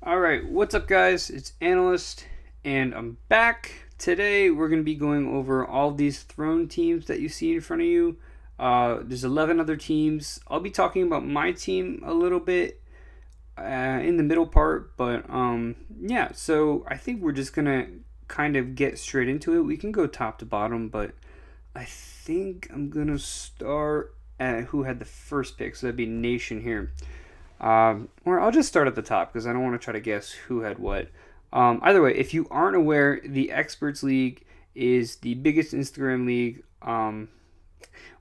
Alright, what's up, guys? It's Analyst, and I'm back. Today, we're going to be going over all these throne teams that you see in front of you. There's 11 other teams. I'll be talking about my team a little bit in the middle part, but yeah, so I think we're just going to kind of get straight into it. We can go top to bottom, but I think I'm going to start at who had the first pick, so that'd be Nation here. Or I'll just start at the top because I don't want to try to guess who had what. Either way, if you aren't aware, the Experts League is the biggest Instagram league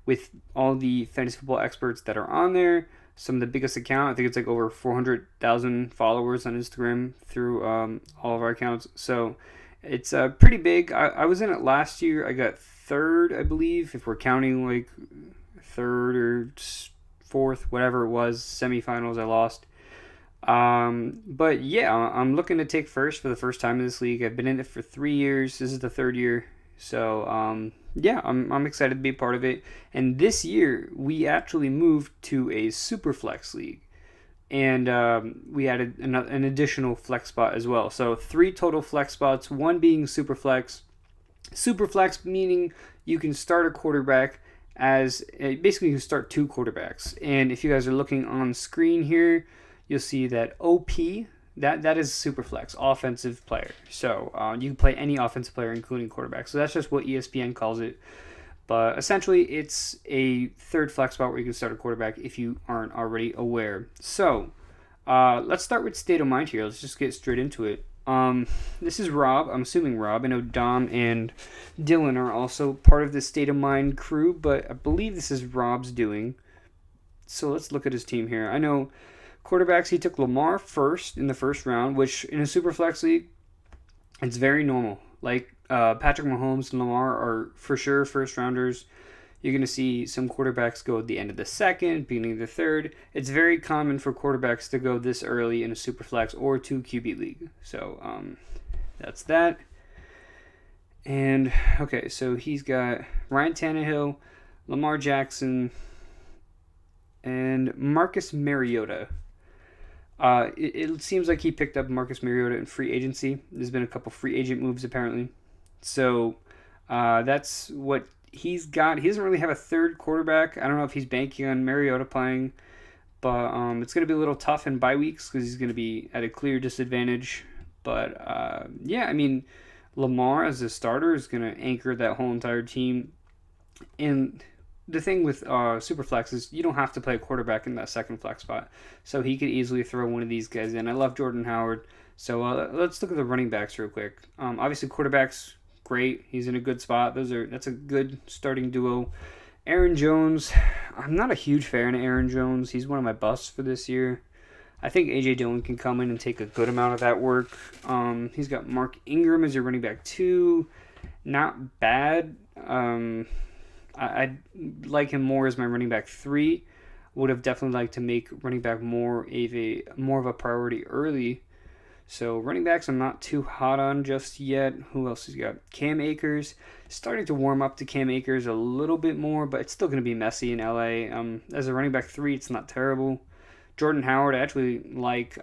with all the fantasy football experts that are on there. Some of the biggest account, I think it's like over 400,000 followers on Instagram through all of our accounts. So it's pretty big. I was in it last year. I got third, I believe, if we're counting like third or fourth, whatever it was, semifinals I lost. But yeah, I'm looking to take first for the first time in this league. I've been in it for 3 years. This is the third year. So yeah, I'm excited to be a part of it. And this year, we actually moved to a super flex league. And we added an additional flex spot as well. So 3 total flex spots, one being super flex. Super flex meaning you can start a quarterback as basically you can start 2 quarterbacks. And if you guys are looking on screen here, you'll see that OP, that is super flex, offensive player. So you can play any offensive player, including quarterback. So that's just what ESPN calls it. But essentially, it's a third flex spot where you can start a quarterback if you aren't already aware. So let's start with state of mind here. Let's just get straight into it. This is Rob. I'm assuming Rob. I know Dom and Dylan are also part of the State of Mind crew, but I believe this is Rob's doing. So let's look at his team here. I know quarterbacks, he took Lamar first in the first round, which in a super flex league, it's very normal. Like Patrick Mahomes and Lamar are for sure first rounders. You're going to see some quarterbacks go at the end of the second, beginning of the third. It's very common for quarterbacks to go this early in a super flex or 2 QB league. So that's that. And okay, so he's got Ryan Tannehill, Lamar Jackson, and Marcus Mariota. It seems like he picked up Marcus Mariota in free agency. There's been a couple free agent moves apparently. So that's what he's got. He doesn't really have a third quarterback. I don't know if he's banking on Mariota playing, but it's going to be a little tough in bye weeks because he's going to be at a clear disadvantage. But yeah, I mean, Lamar as a starter is going to anchor that whole entire team. And the thing with Superflex is you don't have to play a quarterback in that second flex spot. So he could easily throw one of these guys in. I love Jordan Howard. So let's look at the running backs real quick. Obviously, quarterbacks, great. He's in a good spot. That's a good starting duo. Aaron Jones, I'm not a huge fan of Aaron Jones. He's one of my busts for this year. I think A.J. Dillon can come in and take a good amount of that work. He's got Mark Ingram as your running back 2. Not bad. I like him more as my running back 3. Would have definitely liked to make running back more of a priority early. So running backs I'm not too hot on just yet. Who else has got? Cam Akers. Starting to warm up to Cam Akers a little bit more, but it's still going to be messy in LA. As a running back 3, it's not terrible. Jordan Howard I actually like.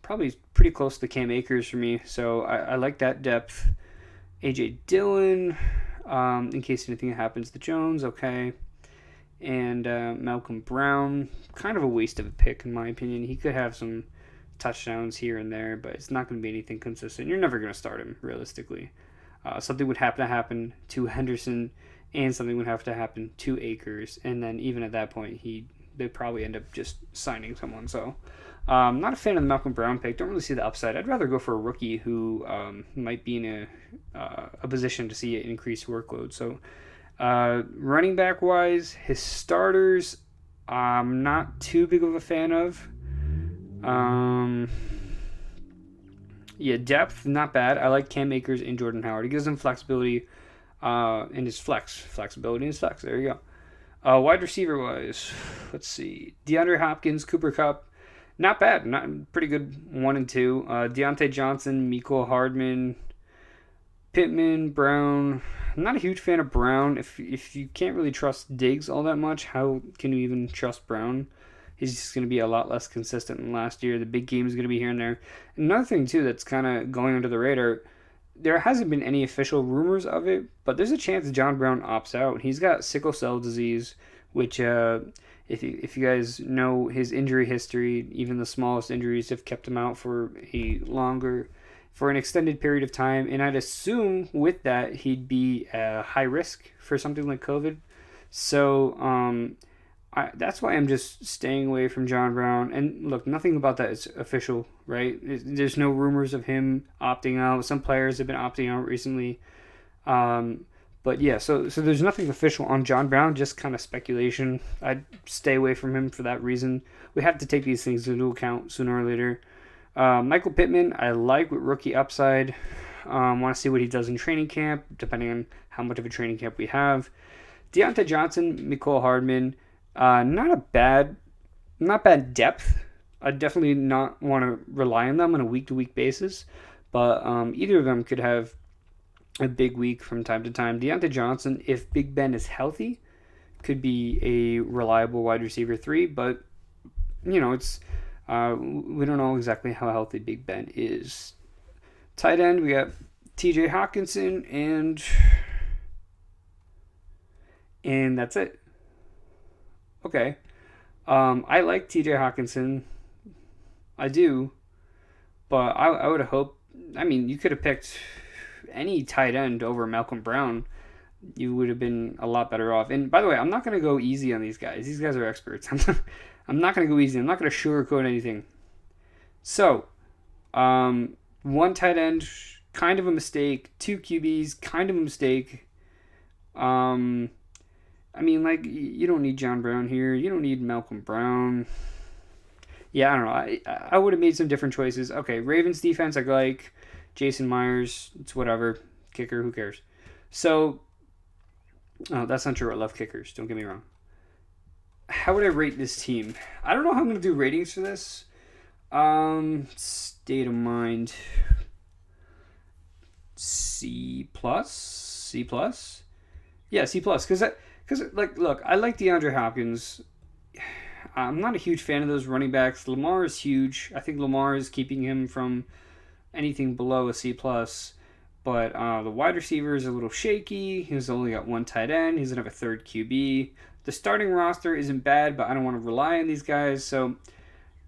Probably pretty close to Cam Akers for me. So I like that depth. A.J. Dillon. In case anything happens to Jones, okay. And Malcolm Brown, kind of a waste of a pick in my opinion. He could have some touchdowns here and there, but it's not going to be anything consistent. You're never going to start him, realistically. Something would have to happen to Henderson, and something would have to happen to Akers, and then even at that point, they'd probably end up just signing someone. So, not a fan of the Malcolm Brown pick. Don't really see the upside. I'd rather go for a rookie who might be in a position to see an increased workload. So, running back wise, his starters, I'm not too big of a fan of. Yeah, depth, not bad. I like Cam Akers and Jordan Howard. He gives him flexibility in his flexibility in his flex. There you go. Wide receiver wise, let's see. DeAndre Hopkins, Cooper Kupp, not bad. Not pretty good 1 and 2. Deontay Johnson, Mecole Hardman, Pittman, Brown. I'm not a huge fan of Brown. If you can't really trust Diggs all that much, how can you even trust Brown? He's just going to be a lot less consistent than last year. The big game is going to be here and there. Another thing, too, that's kind of going under the radar, there hasn't been any official rumors of it, but there's a chance John Brown opts out. He's got sickle cell disease, which, if you guys know his injury history, even the smallest injuries have kept him out for an extended period of time. And I'd assume with that he'd be high risk for something like COVID. So that's why I'm just staying away from John Brown. And look, nothing about that is official, right? There's no rumors of him opting out. Some players have been opting out recently. But yeah, so there's nothing official on John Brown, just kind of speculation. I'd stay away from him for that reason. We have to take these things into account sooner or later. Michael Pittman, I like with rookie upside. Want to see what he does in training camp, depending on how much of a training camp we have. Deontay Johnson, Mecole Hardman, not bad depth. I definitely not want to rely on them on a week-to-week basis, but either of them could have a big week from time to time. Deontay Johnson, if Big Ben is healthy, could be a reliable wide receiver 3, but it's we don't know exactly how healthy Big Ben is. Tight end, we got TJ Hawkinson, and that's it. Okay. I like TJ Hawkinson. I do. But I would have hoped, you could have picked any tight end over Malcolm Brown. You would have been a lot better off. And by the way, I'm not going to go easy on these guys. These guys are experts. I'm not going to go easy. I'm not going to sugarcoat anything. So, one tight end, kind of a mistake. 2 QBs, kind of a mistake. You don't need John Brown here. You don't need Malcolm Brown. Yeah, I don't know. I would have made some different choices. Okay, Ravens defense, I like. Jason Myers, it's whatever. Kicker, who cares? So, that's not true. I love kickers. Don't get me wrong. How would I rate this team? I don't know how I'm going to do ratings for this. State of mind. C+? C+? Yeah, C+. Because look, I like DeAndre Hopkins. I'm not a huge fan of those running backs. Lamar is huge. I think Lamar is keeping him from anything below a C+. But the wide receiver is a little shaky. He's only got one tight end. He doesn't have a third QB. The starting roster isn't bad, but I don't want to rely on these guys. So,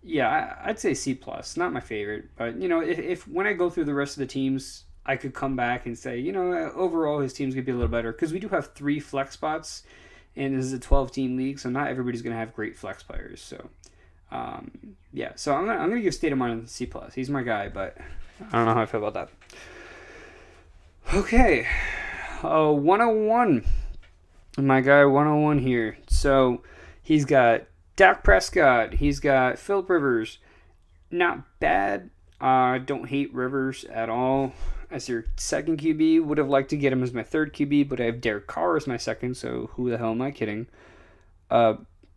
yeah, I'd say C+. Not my favorite. But, if when I go through the rest of the teams, I could come back and say, overall his team's going to be a little better. Because we do have 3 flex spots, and this is a 12-team league, so not everybody's going to have great flex players. So, yeah. So I'm gonna give State of Mind C+. He's my guy, but I don't know how I feel about that. Okay. 101. My guy 101 here. So he's got Dak Prescott. He's got Phillip Rivers. Not bad. Don't hate Rivers at all as your second QB. Would have liked to get him as my third QB, but I have Derek Carr as my second, so who the hell am I kidding?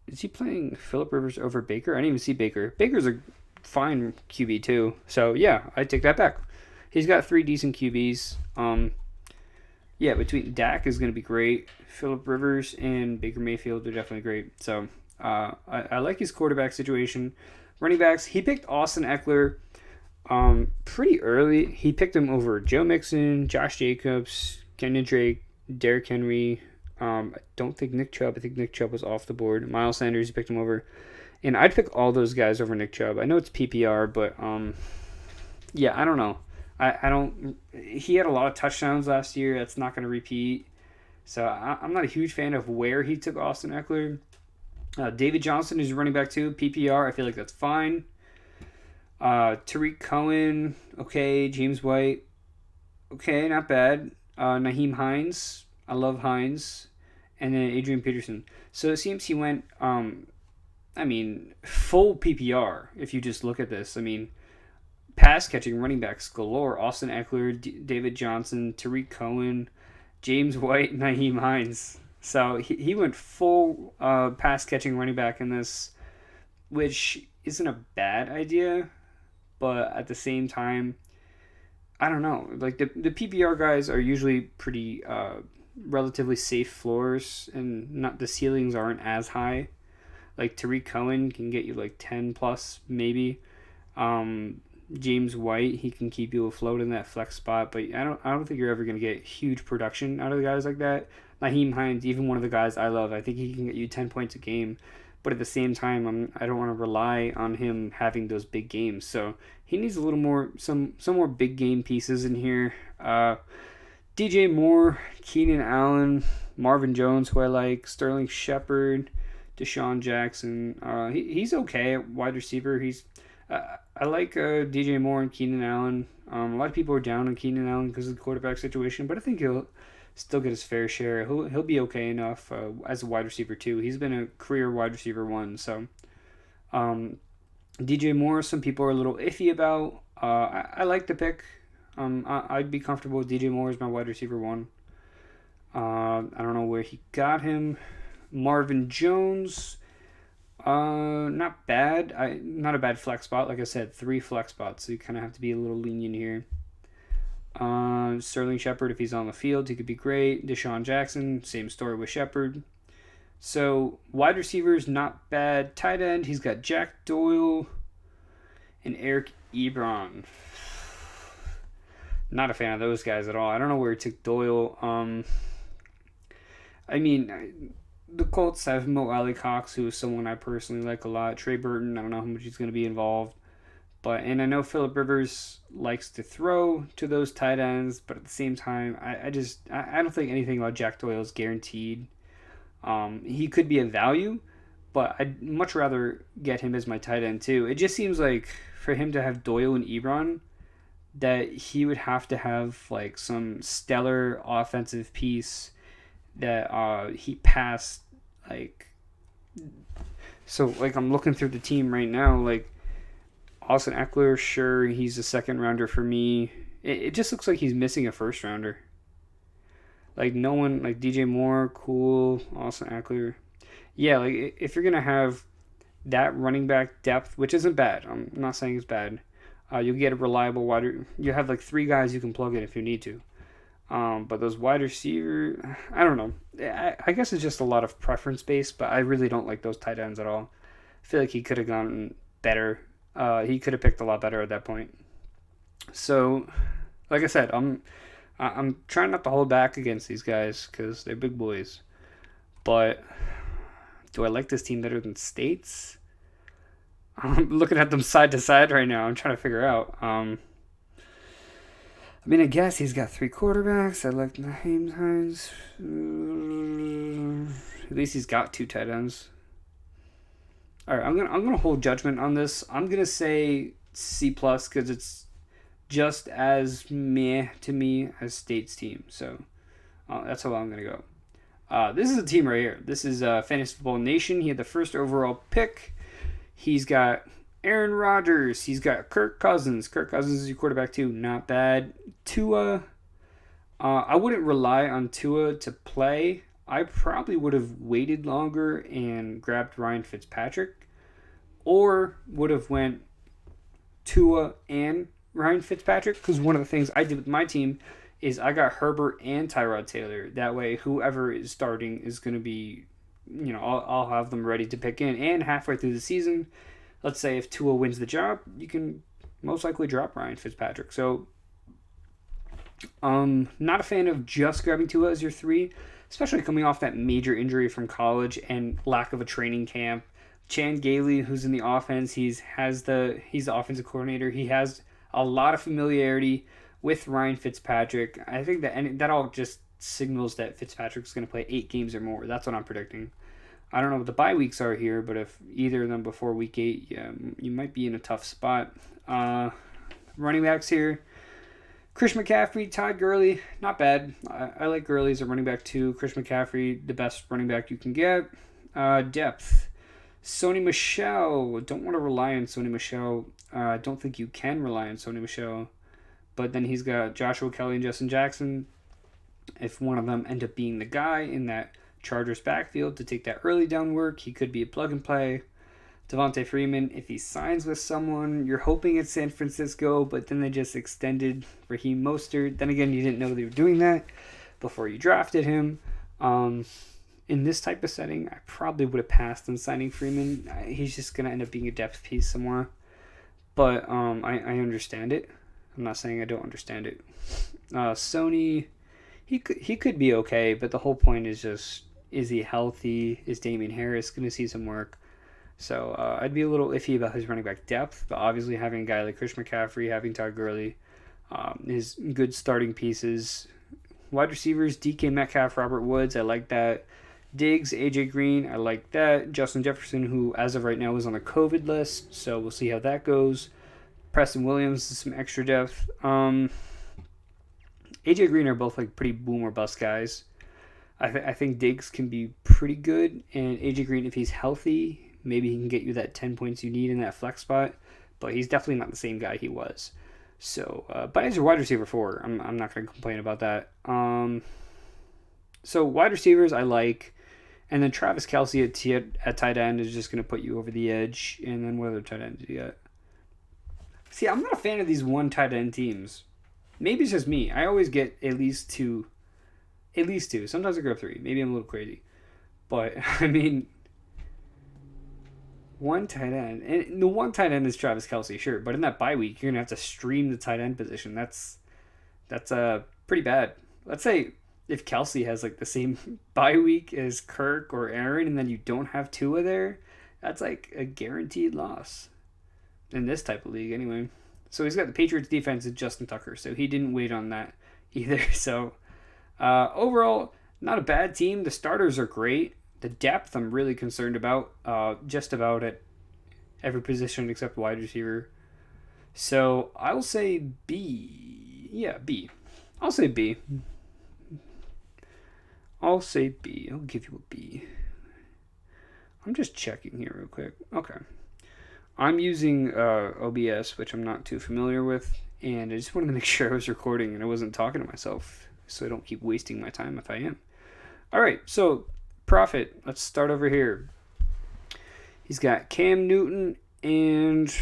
Is he playing Phillip Rivers over Baker? I didn't even see Baker. Baker's a fine QB too. So yeah, I take that back. He's got 3 decent QBs. Yeah, between Dak is going to be great. Phillip Rivers and Baker Mayfield are definitely great. So I like his quarterback situation. Running backs, he picked Austin Eckler pretty early. He picked him over Joe Mixon, Josh Jacobs, Kenyon Drake, Derrick Henry. I don't think Nick Chubb. I think Nick Chubb was off the board. Miles Sanders, he picked him over. And I'd pick all those guys over Nick Chubb. I know it's PPR, but yeah, I don't know. I don't. He had a lot of touchdowns last year. That's not going to repeat. So I'm not a huge fan of where he took Austin Eckler. David Johnson is running back too. PPR, I feel like that's fine. Tariq Cohen, okay. James White, okay, not bad. Naheem Hines, I love Hines. And then Adrian Peterson. So it seems he went, full PPR if you just look at this. Pass-catching running backs galore. Austin Eckler, David Johnson, Tariq Cohen, James White, Naheem Hines. So he went full pass-catching running back in this, which isn't a bad idea, but at the same time, I don't know. Like the PPR guys are usually pretty relatively safe floors, and not the ceilings aren't as high. Like Tariq Cohen can get you like 10 plus maybe. James White, he can keep you afloat in that flex spot, but I don't think you're ever going to get huge production out of the guys like that. Naheem Hines, even one of the guys I love, I think he can get you 10 points a game, but at the same time, I don't want to rely on him having those big games. So he needs a little more, some more big game pieces in here. DJ Moore, Keenan Allen, Marvin Jones, who I like, Sterling Shepard, Deshaun Jackson. He's okay at wide receiver. I like DJ Moore and Keenan Allen. A lot of people are down on Keenan Allen because of the quarterback situation, but I think he'll still get his fair share. He'll be okay enough as a wide receiver too. He's been a career wide receiver one. So DJ Moore, some people are a little iffy about. I like the pick. I'd be comfortable with DJ Moore as my wide receiver one. I don't know where he got him. Marvin Jones, not bad. Not a bad flex spot. Like I said, 3 flex spots, so you kind of have to be a little lenient here. Sterling Shepard, if he's on the field, he could be great. Deshaun Jackson, same story with Shepard. So wide receivers, not bad. Tight end, he's got Jack Doyle and Eric Ebron. Not a fan of those guys at all. I don't know where he took Doyle. The Colts have Mo Alley Cox, who is someone I personally like a lot. Trey Burton, I don't know how much he's going to be involved. And I know Phillip Rivers likes to throw to those tight ends, but at the same time, I don't think anything about Jack Doyle is guaranteed. He could be a value, but I'd much rather get him as my tight end too. It just seems like for him to have Doyle and Ebron, that he would have to have like some stellar offensive piece that he passed like. So like I'm looking through the team right now, like Austin Eckler, sure, he's a second rounder for me. It just looks like he's missing a first rounder. Like no one, like DJ Moore, cool. Austin Eckler, yeah. Like if you're gonna have that running back depth, which isn't bad, I'm not saying it's bad. You'll get a reliable wide. You have like 3 guys you can plug in if you need to. But those wide receiver, I don't know. I guess it's just a lot of preference based, but I really don't like those tight ends at all. I feel like he could have gone better. He could have picked a lot better at that point. So, like I said, I'm trying not to hold back against these guys because they're big boys. But do I like this team better than State's? I'm looking at them side to side right now. I'm trying to figure out. I guess he's got 3 quarterbacks. I like Naheem Hines. At least he's got 2 tight ends. All right, I'm gonna hold judgment on this. I'm gonna say C+ because it's just as meh to me as State's team. So that's how I'm gonna go. This is a team right here. This is Fantasy Football Nation. He had the first overall pick. He's got Aaron Rodgers. He's got Kirk Cousins. Kirk Cousins is your quarterback too. Not bad. Tua. I wouldn't rely on Tua to play. I probably would have waited longer and grabbed Ryan Fitzpatrick. Or would have went Tua and Ryan Fitzpatrick. Because one of the things I did with my team is I got Herbert and Tyrod Taylor. That way whoever is starting is going to be... I'll have them ready to pick in. And halfway through the season, let's say if Tua wins the job, you can most likely drop Ryan Fitzpatrick. So, not a fan of just grabbing Tua as your 3, especially coming off that major injury from college and lack of a training camp. Chan Gailey, who's in the offense, he's the offensive coordinator. He has a lot of familiarity with Ryan Fitzpatrick. I think that all just signals that Fitzpatrick's going to play 8 games or more. That's what I'm predicting. I don't know what the bye weeks are here, but if either of them before week 8, yeah, you might be in a tough spot. Running backs here. Chris McCaffrey, Todd Gurley, not bad. I like Gurley as a running back too. Chris McCaffrey, the best running back you can get. Depth. Sony Michel. Don't want to rely on Sony Michel. I don't think you can rely on Sony Michel. But then he's got Joshua Kelly and Justin Jackson. If one of them end up being the guy in that Chargers backfield to take that early down work, he could be a plug and play. Devontae Freeman, if he signs with someone, you're hoping it's San Francisco, but then they just extended Raheem Mostert. Then again, you didn't know they were doing that before you drafted him. in this type of setting, I probably would have passed on signing Freeman. He's just going to end up being a depth piece somewhere. But I understand it. I'm not saying I don't understand it. Sony, he could be okay, but the whole point is just, is he healthy? Is Damian Harris going to see some work? So I'd be a little iffy about his running back depth, but obviously having a guy like Chris McCaffrey, having Todd Gurley, is good starting pieces. Wide receivers, DK Metcalf, Robert Woods, I like that. Diggs, AJ Green, I like that. Justin Jefferson, who as of right now is on the COVID list, so we'll see how that goes. Preston Williams, some extra depth. AJ Green are both like pretty boom or bust guys. I think Diggs can be pretty good, and AJ Green, if he's healthy, maybe he can get you that 10 points you need in that flex spot, but he's definitely not the same guy he was. So, but as your wide receiver 4, I'm not going to complain about that. So wide receivers I like, and then Travis Kelce at tight end is just going to put you over the edge. And then what other tight end do you got? See, I'm not a fan of these one tight end teams. Maybe it's just me. I always get at least two. Sometimes I go 3. Maybe I'm a little crazy, but I mean, one tight end, and the one tight end is Travis Kelce, sure. But in that bye week, you're gonna have to stream the tight end position. That's pretty bad. Let's say if Kelce has like the same bye week as Kirk or Aaron, and then you don't have Tua there, that's like a guaranteed loss in this type of league anyway. So he's got the Patriots defense and Justin Tucker, so he didn't wait on that either. So overall, not a bad team. The starters are great. The depth I'm really concerned about, just about at every position except wide receiver. So I'll say B. Yeah, B. I'll say B. I'll give you a B. I'm just checking here real quick. Okay. I'm using OBS, which I'm not too familiar with, and I just wanted to make sure I was recording and I wasn't talking to myself, so I don't keep wasting my time if I am. All right, so profit. Let's start over here. He's got Cam Newton and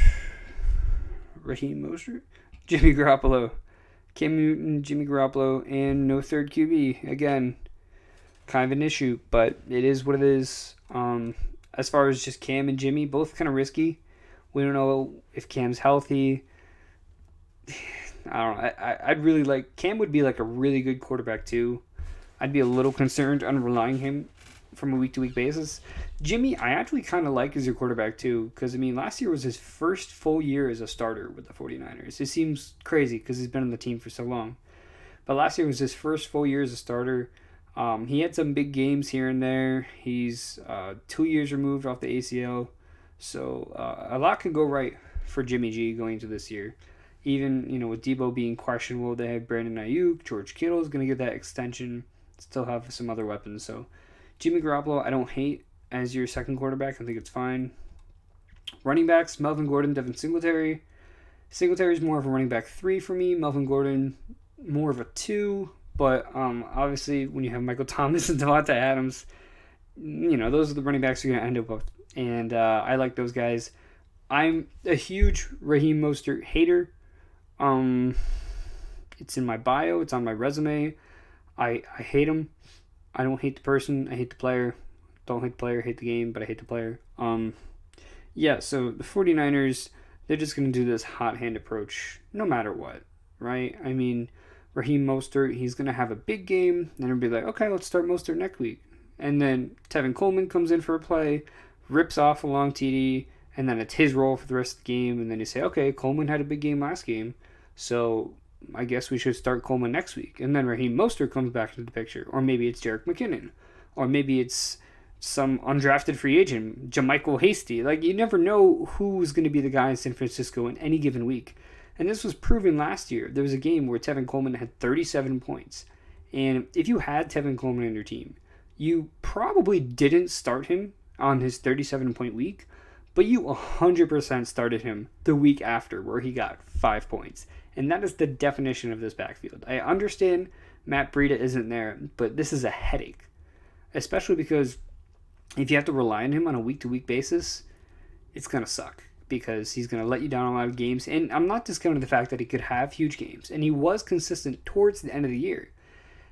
Raheem Mostert, Jimmy Garoppolo. Cam Newton, Jimmy Garoppolo, and no third QB. Again, kind of an issue, but it is what it is. As far as just Cam and Jimmy, both kind of risky. We don't know if Cam's healthy. I don't know. I'd really like... Cam would be like a really good quarterback too. I'd be a little concerned on relying him from a week-to-week basis. Jimmy, I actually kind of like as your quarterback too, because, I mean, last year was his first full year as a starter with the 49ers. It seems crazy because he's been on the team for so long. But last year was his first full year as a starter. He had some big games here and there. He's 2 years removed off the ACL. So a lot can go right for Jimmy G going into this year. Even, with Debo being questionable, they have Brandon Ayuk. George Kittle is going to get that extension. Still have some other weapons. So Jimmy Garoppolo, I don't hate as your second quarterback. I think it's fine. Running backs, Melvin Gordon, Devin Singletary. Singletary's more of a running back 3 for me. Melvin Gordon, more of a 2. But obviously, when you have Michael Thomas and Devontae Adams, those are the running backs you're going to end up with. And I like those guys. I'm a huge Raheem Mostert hater. It's in my bio. It's on my resume. I hate him. I don't hate the person. I hate the player. Don't hate the player. Hate the game, but I hate the player. Yeah, so the 49ers, they're just going to do this hot hand approach no matter what, right? I mean, Raheem Mostert, he's going to have a big game. Then it'll be like, okay, let's start Mostert next week. And then Tevin Coleman comes in for a play, rips off a long TD, and then it's his role for the rest of the game. And then you say, okay, Coleman had a big game last game, so I guess we should start Coleman next week. And then Raheem Mostert comes back into the picture. Or maybe it's Jerick McKinnon. Or maybe it's some undrafted free agent, JaMychal Hasty. Like, you never know who's going to be the guy in San Francisco in any given week. And this was proven last year. There was a game where Tevin Coleman had 37 points. And if you had Tevin Coleman on your team, you probably didn't start him on his 37-point week, but you 100% started him the week after where he got 5 points. And that is the definition of this backfield. I understand Matt Breida isn't there, but this is a headache, especially because if you have to rely on him on a week-to-week basis, it's going to suck because he's going to let you down a lot of games. And I'm not discounting the fact that he could have huge games, and he was consistent towards the end of the year.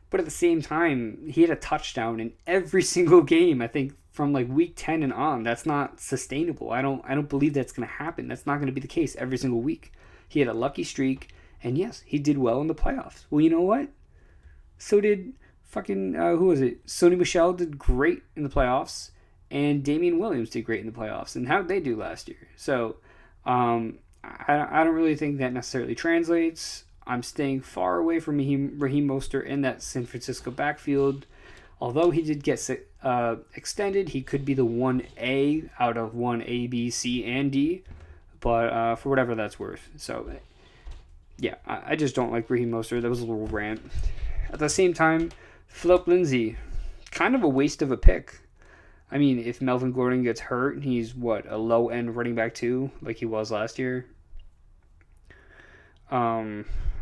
But at the same time, he had a touchdown in every single game. I think from like week 10 and on. That's not sustainable. I don't believe that's going to happen. That's not going to be the case every single week. He had a lucky streak, and yes, he did well in the playoffs. Well, you know what? So did fucking who was it? Sony Michel did great in the playoffs, and Damian Williams did great in the playoffs. And how did they do last year? So I don't really think that necessarily translates. I'm staying far away from Raheem Mostert in that San Francisco backfield. Although he did get extended, he could be the 1A out of 1A, B, C, and D. But for whatever that's worth. So, yeah, I just don't like Raheem Mostert. That was a little rant. At the same time, Phillip Lindsay, kind of a waste of a pick. I mean, if Melvin Gordon gets hurt, he's a low-end running back too, like he was last year.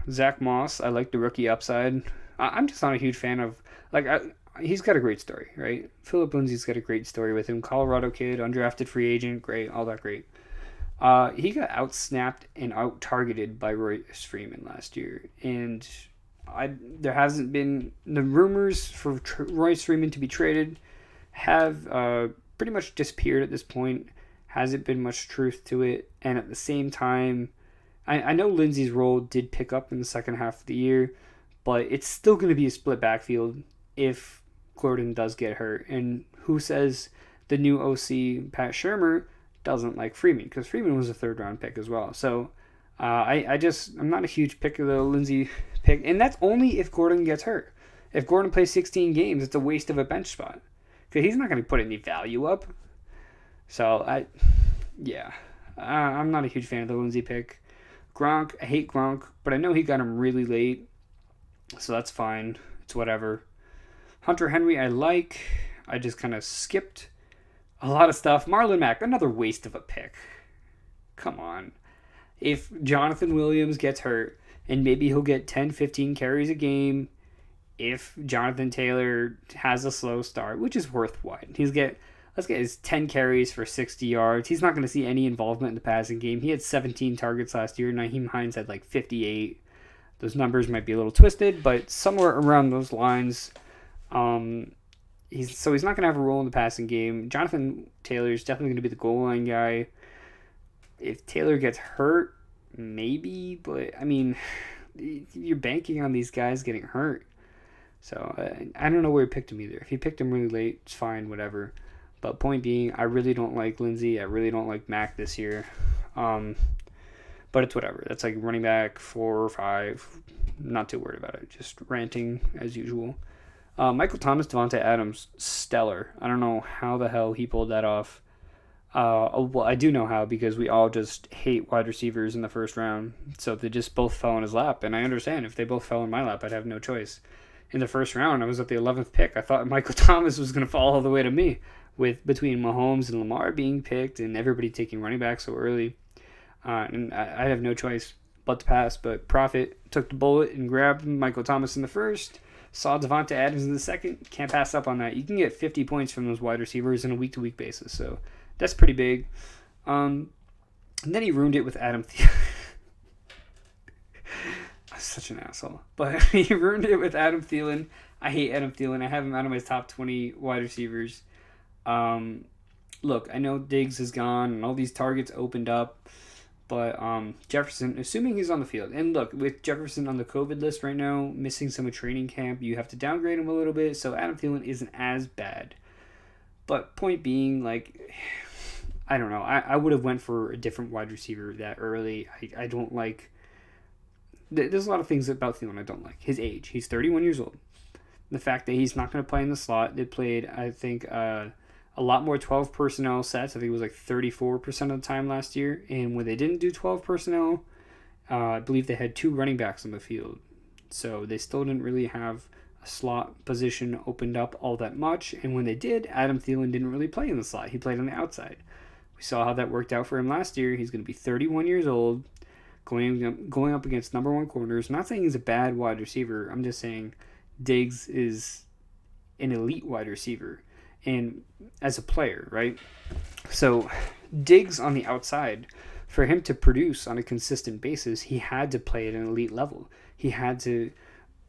Zach Moss, I like the rookie upside. I'm just not a huge fan of, he's got a great story, right? Phillip Lindsay's got a great story with him. Colorado kid, undrafted free agent, great, all that great. He got out-snapped and out-targeted by Royce Freeman last year, and there hasn't been, the rumors for Royce Freeman to be traded have pretty much disappeared at this point. Hasn't been much truth to it, and at the same time, I know Lindsay's role did pick up in the second half of the year, but it's still going to be a split backfield if Gordon does get hurt. And who says the new OC, Pat Shurmur, doesn't like Freeman? Because Freeman was a third-round pick as well. So I'm not a huge pick of the Lindsay pick, and that's only if Gordon gets hurt. If Gordon plays 16 games, it's a waste of a bench spot because he's not going to put any value up. So I'm not a huge fan of the Lindsay pick. Gronk, I hate Gronk, but I know he got him really late, so that's fine. It's whatever. Hunter Henry, I like. I just kind of skipped a lot of stuff. Marlon Mack, another waste of a pick. Come on. If Jonathan Williams gets hurt, and maybe he'll get 10, 15 carries a game, if Jonathan Taylor has a slow start, which is worth what? Let's get his 10 carries for 60 yards. He's not going to see any involvement in the passing game. He had 17 targets last year. Nyheim Hines had 58. Those numbers might be a little twisted, but somewhere around those lines. He's not going to have a role in the passing game. Jonathan Taylor is definitely going to be the goal line guy. If Taylor gets hurt, maybe, but I mean, you're banking on these guys getting hurt. So I don't know where he picked him either. If he picked him really late, it's fine, whatever. But point being, I really don't like Lindsay. I really don't like Mack this year. But it's whatever. That's like running back 4 or 5. Not too worried about it. Just ranting as usual. Michael Thomas, Devontae Adams, stellar. I don't know how the hell he pulled that off. Well, I do know how, because we all just hate wide receivers in the first round. So they just both fell in his lap. And I understand. If they both fell in my lap, I'd have no choice. In the first round, I was at the 11th pick. I thought Michael Thomas was going to fall all the way to me, with between Mahomes and Lamar being picked and everybody taking running back so early. And I have no choice but to pass. But Profit took the bullet and grabbed Michael Thomas in the first. Saw Devontae Adams in the second. Can't pass up on that. You can get 50 points from those wide receivers on a week-to-week basis. So that's pretty big. And then he ruined it with Adam Thielen. I'm such an asshole. But he ruined it with Adam Thielen. I hate Adam Thielen. I have him out of my top 20 wide receivers. Look, I know Diggs is gone and all these targets opened up, but Jefferson, assuming he's on the field, and look, with Jefferson on the COVID list right now, missing some of training camp, you have to downgrade him a little bit, so Adam Thielen isn't as bad. But point being, I don't know, I would have went for a different wide receiver that early. I don't like, there's a lot of things about Thielen I don't like. His age, he's 31 years old. The fact that he's not going to play in the slot. They played, I think, a lot more 12 personnel sets. I think it was 34% of the time last year. And when they didn't do 12 personnel, I believe they had 2 running backs on the field. So they still didn't really have a slot position opened up all that much. And when they did, Adam Thielen didn't really play in the slot. He played on the outside. We saw how that worked out for him last year. He's going to be 31 years old, going up against number 1 corners. I'm not saying he's a bad wide receiver. I'm just saying Diggs is an elite wide receiver. And as a player, right? So Diggs on the outside, for him to produce on a consistent basis, he had to play at an elite level. He had to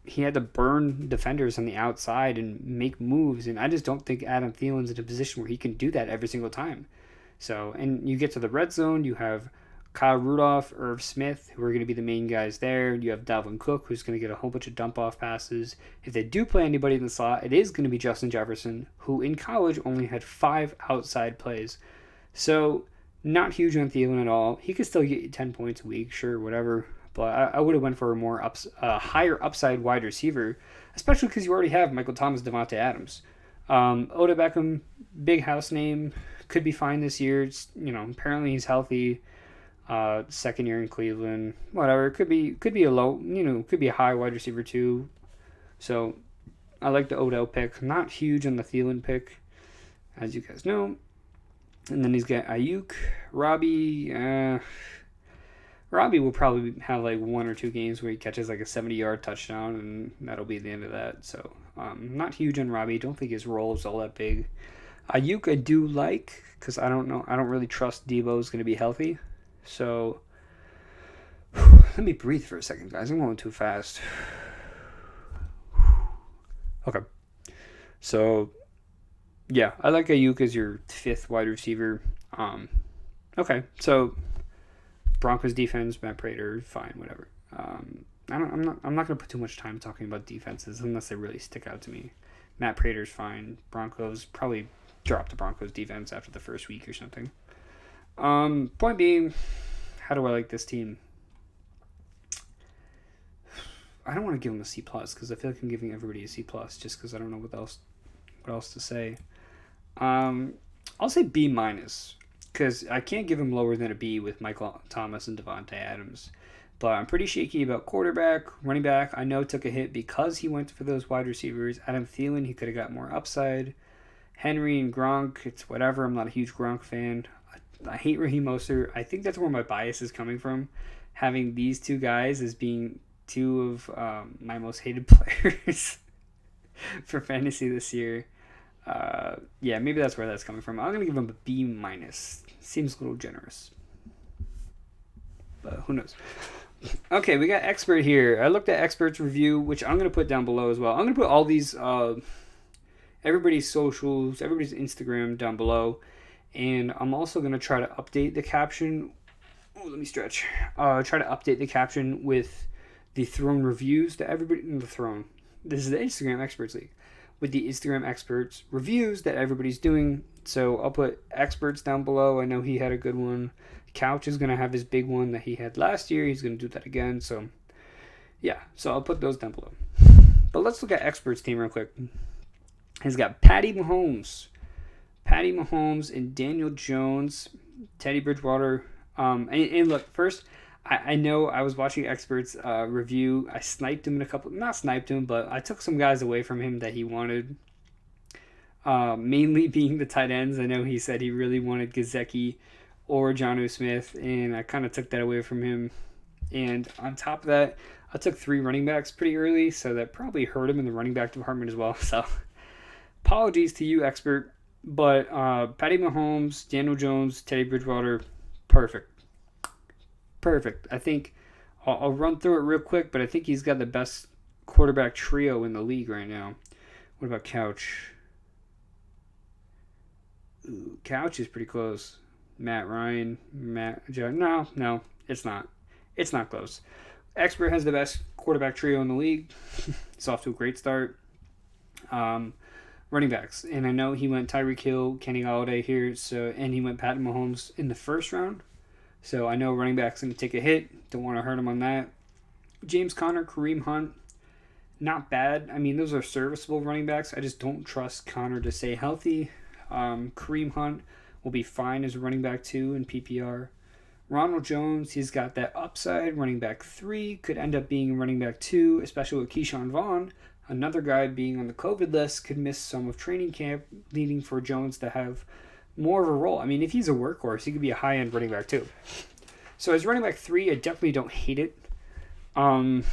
he had to burn defenders on the outside and make moves, and I just don't think Adam Thielen's in a position where he can do that every single time. So, and you get to the red zone, you have Kyle Rudolph, Irv Smith, who are going to be the main guys there. You have Dalvin Cook, who's going to get a whole bunch of dump-off passes. If they do play anybody in the slot, it is going to be Justin Jefferson, who in college only had 5 outside plays. So, not huge on Thielen at all. He could still get you 10 points a week, sure, whatever. But I would have went for a more higher upside wide receiver, especially because you already have Michael Thomas, Devontae Adams. Odell Beckham, big house name, could be fine this year. It's, apparently he's healthy. Second year in Cleveland, whatever. It could be a low, could be a high wide receiver too. So I like the Odell pick. Not huge on the Thielen pick, as you guys know. And then he's got Ayuk, Robbie. Robbie will probably have like 1 or 2 games where he catches like a 70-yard touchdown, and that'll be the end of that. So not huge on Robbie. Don't think his role is all that big. Ayuk I do like, because I don't really trust Debo's going to be healthy. So let me breathe for a second, guys. I'm going too fast. Okay. So yeah, I like Ayuk as your 5th wide receiver. Okay. So Broncos defense, Matt Prater, fine, whatever. I'm not going to put too much time talking about defenses unless they really stick out to me. Matt Prater's fine. Broncos probably drop the Broncos defense after the first week or something. Point being, how do I like this team? I don't want to give them a C+, because I feel like I'm giving everybody a C+, just because I don't know what else to say. I'll say B-, because I can't give him lower than a B with Michael Thomas and Devontae Adams. But I'm pretty shaky about quarterback, running back. I know took a hit because he went for those wide receivers. Adam Thielen, he could have got more upside. Henry and Gronk, it's whatever. I'm not a huge Gronk fan. I hate Raheem Mostert. I think that's where my bias is coming from. Having these 2 guys as being 2 of my most hated players for fantasy this year. Yeah, maybe that's where that's coming from. I'm going to give him a B-. Seems a little generous. But who knows? Okay, we got expert here. I looked at expert's review, which I'm going to put down below as well. I'm going to put all these, everybody's socials, everybody's Instagram down below. And I'm also going to try to update the caption. Oh, let me stretch. Try to update the caption with the Throne reviews that everybody in the Throne. This is the Instagram Experts League. With the Instagram Experts reviews that everybody's doing. So I'll put experts down below. I know he had a good one. Couch is going to have his big one that he had last year. He's going to do that again. So yeah, so I'll put those down below. But let's look at experts team real quick. He's got Patty Mahomes and Daniel Jones, Teddy Bridgewater. And look, first, I know I was watching experts review. I sniped him not sniped him, but I took some guys away from him that he wanted. Mainly being the tight ends. I know he said he really wanted Gesicki or Jonnu Smith, and I kind of took that away from him. And on top of that, I took 3 running backs pretty early, so that probably hurt him in the running back department as well. So apologies to you, expert. But Patty Mahomes, Daniel Jones, Teddy Bridgewater, perfect. I think I'll run through it real quick, but I think he's got the best quarterback trio in the league right now. What about Couch? Ooh, Couch is pretty close. Matt Ryan, no, it's not. It's not close. Expert has the best quarterback trio in the league. It's off to a great start. Running backs, and I know he went Tyreek Hill, Kenny Golladay here, and he went Pat Mahomes in the first round. So I know running back's going to take a hit. Don't want to hurt him on that. James Conner, Kareem Hunt, not bad. I mean, those are serviceable running backs. I just don't trust Conner to stay healthy. Kareem Hunt will be fine as a running back 2 in PPR. Ronald Jones, he's got that upside. Running back 3 could end up being running back 2, especially with Keyshawn Vaughn. Another guy being on the COVID list could miss some of training camp, leading for Jones to have more of a role. I mean, if he's a workhorse, he could be a high-end running back too. So as running back 3, I definitely don't hate it. Then,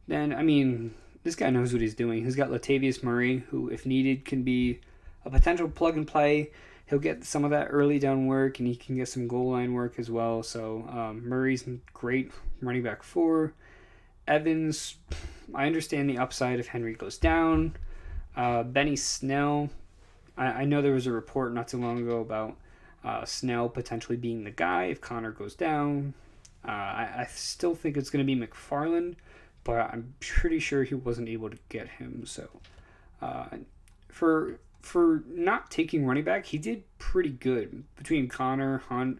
I mean, this guy knows what he's doing. He's got Latavius Murray, who, if needed, can be a potential plug-and-play. He'll get some of that early down work, and he can get some goal line work as well. So Murray's great running back 4. Evans, I understand the upside if Henry goes down. Benny Snell, I know there was a report not too long ago about Snell potentially being the guy if Connor goes down. I still think it's going to be McFarland, but I'm pretty sure he wasn't able to get him. So for not taking running back, he did pretty good between Connor, Hunt,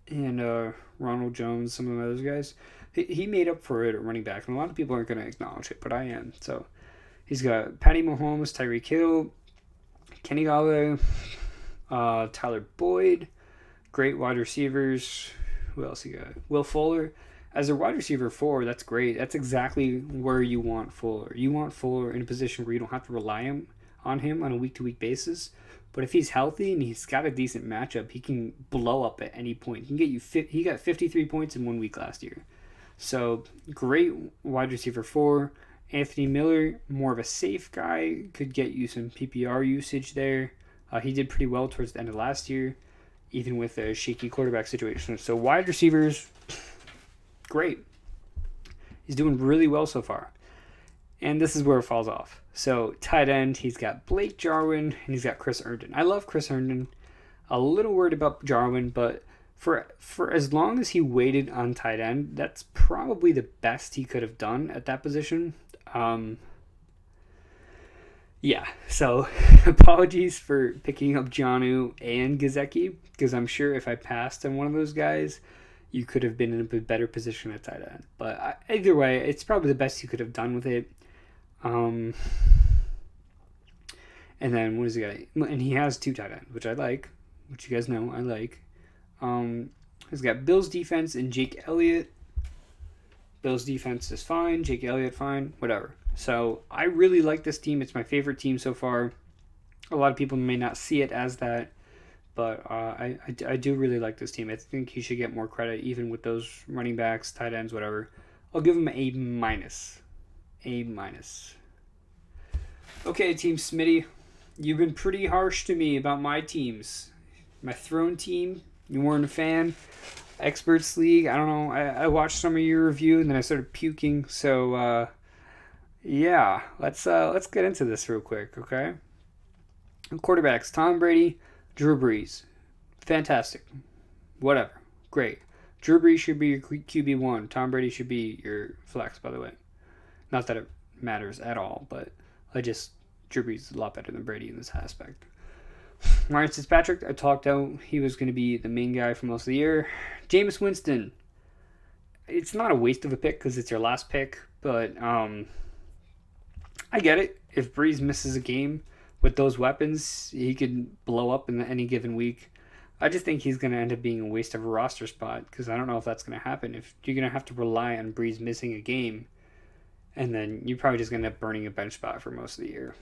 and Ronald Jones, some of those guys. He made up for it at running back, and a lot of people aren't going to acknowledge it, but I am. So he's got Patty Mahomes, Tyreek Hill, Kenny Galladay, Tyler Boyd, great wide receivers. Who else you got? Will Fuller. As a wide receiver 4, that's great. That's exactly where you want Fuller. You want Fuller in a position where you don't have to rely on him on a week-to-week basis. But if he's healthy and he's got a decent matchup, he can blow up at any point. He can get you. He got 53 points in 1 week last year. So great wide receiver 4. Anthony Miller, more of a safe guy, could get you some PPR usage there. He did pretty well towards the end of last year, even with a shaky quarterback situation. So wide receivers, great. He's doing really well so far. And this is where it falls off. So tight end, he's got Blake Jarwin, and he's got Chris Herndon. I love Chris Herndon. A little worried about Jarwin, but for as long as he waited on tight end, that's probably the best he could have done at that position. Yeah, so apologies for picking up Jonnu and Gazeki, because I'm sure if I passed on one of those guys, you could have been in a better position at tight end. But either way, it's probably the best you could have done with it. And then what is the guy? And he has 2 tight ends, which I like, which you guys know I like. He's got Bills defense and Jake Elliott. Bills defense is fine. Jake Elliott, fine. Whatever. So I really like this team. It's my favorite team so far. A lot of people may not see it as that, but I do really like this team. I think he should get more credit, even with those running backs, tight ends, whatever. I'll give him A minus. A minus. Okay, Team Smitty, you've been pretty harsh to me about my teams. My Throne team, you weren't a fan. Experts League, I don't know. I watched some of your review and then I started puking. So yeah, let's get into this real quick, okay? Quarterbacks: Tom Brady, Drew Brees. Fantastic. Whatever. Great. Drew Brees should be your QB1. Tom Brady should be your flex, by the way. Not that it matters at all, but Drew Brees is a lot better than Brady in this aspect. Ryan Fitzpatrick, I talked out he was going to be the main guy for most of the year. Jameis Winston, it's not a waste of a pick because it's your last pick, but I get it. If Breeze misses a game with those weapons, he could blow up in any given week. I just think he's going to end up being a waste of a roster spot because I don't know if that's going to happen. If you're going to have to rely on Breeze missing a game, and then you're probably just going to end up burning a bench spot for most of the year.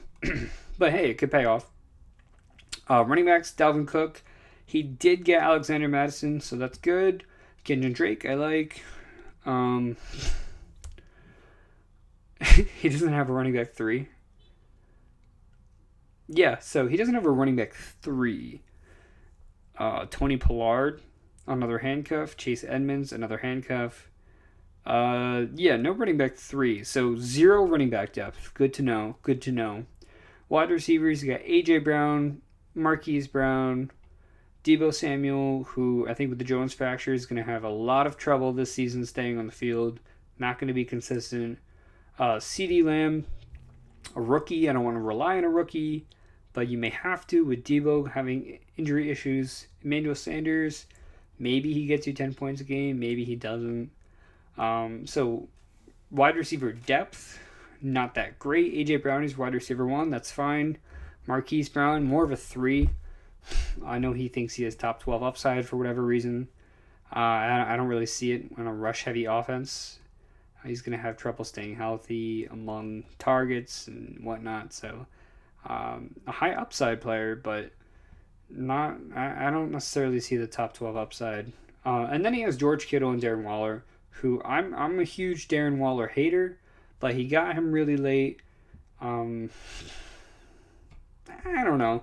But hey, it could pay off. Running backs: Dalvin Cook. He did get Alexander Madison, so that's good. Kenyon Drake, I like. He doesn't have a running back 3. Yeah, so he doesn't have a running back 3. Tony Pollard, another handcuff. Chase Edmonds, another handcuff. Yeah, no running back 3. So 0 running back depth. Good to know. Good to know. Wide receivers, you got A.J. Brown, Marquise Brown, Deebo Samuel, who I think with the Jones fracture is going to have a lot of trouble this season staying on the field. Not going to be consistent. CeeDee Lamb, a rookie. I don't want to rely on a rookie, but you may have to with Deebo having injury issues. Emmanuel Sanders, maybe he gets you 10 points a game. Maybe he doesn't. So wide receiver depth, not that great. A.J. Brown is wide receiver 1. That's fine. Marquise Brown, more of a 3. I know he thinks he has top 12 upside for whatever reason. I don't really see it on a rush-heavy offense. He's going to have trouble staying healthy among targets and whatnot. So a high upside player, but not. I don't necessarily see the top 12 upside. And then he has George Kittle and Darren Waller, who I'm a huge Darren Waller hater, but he got him really late. I don't know.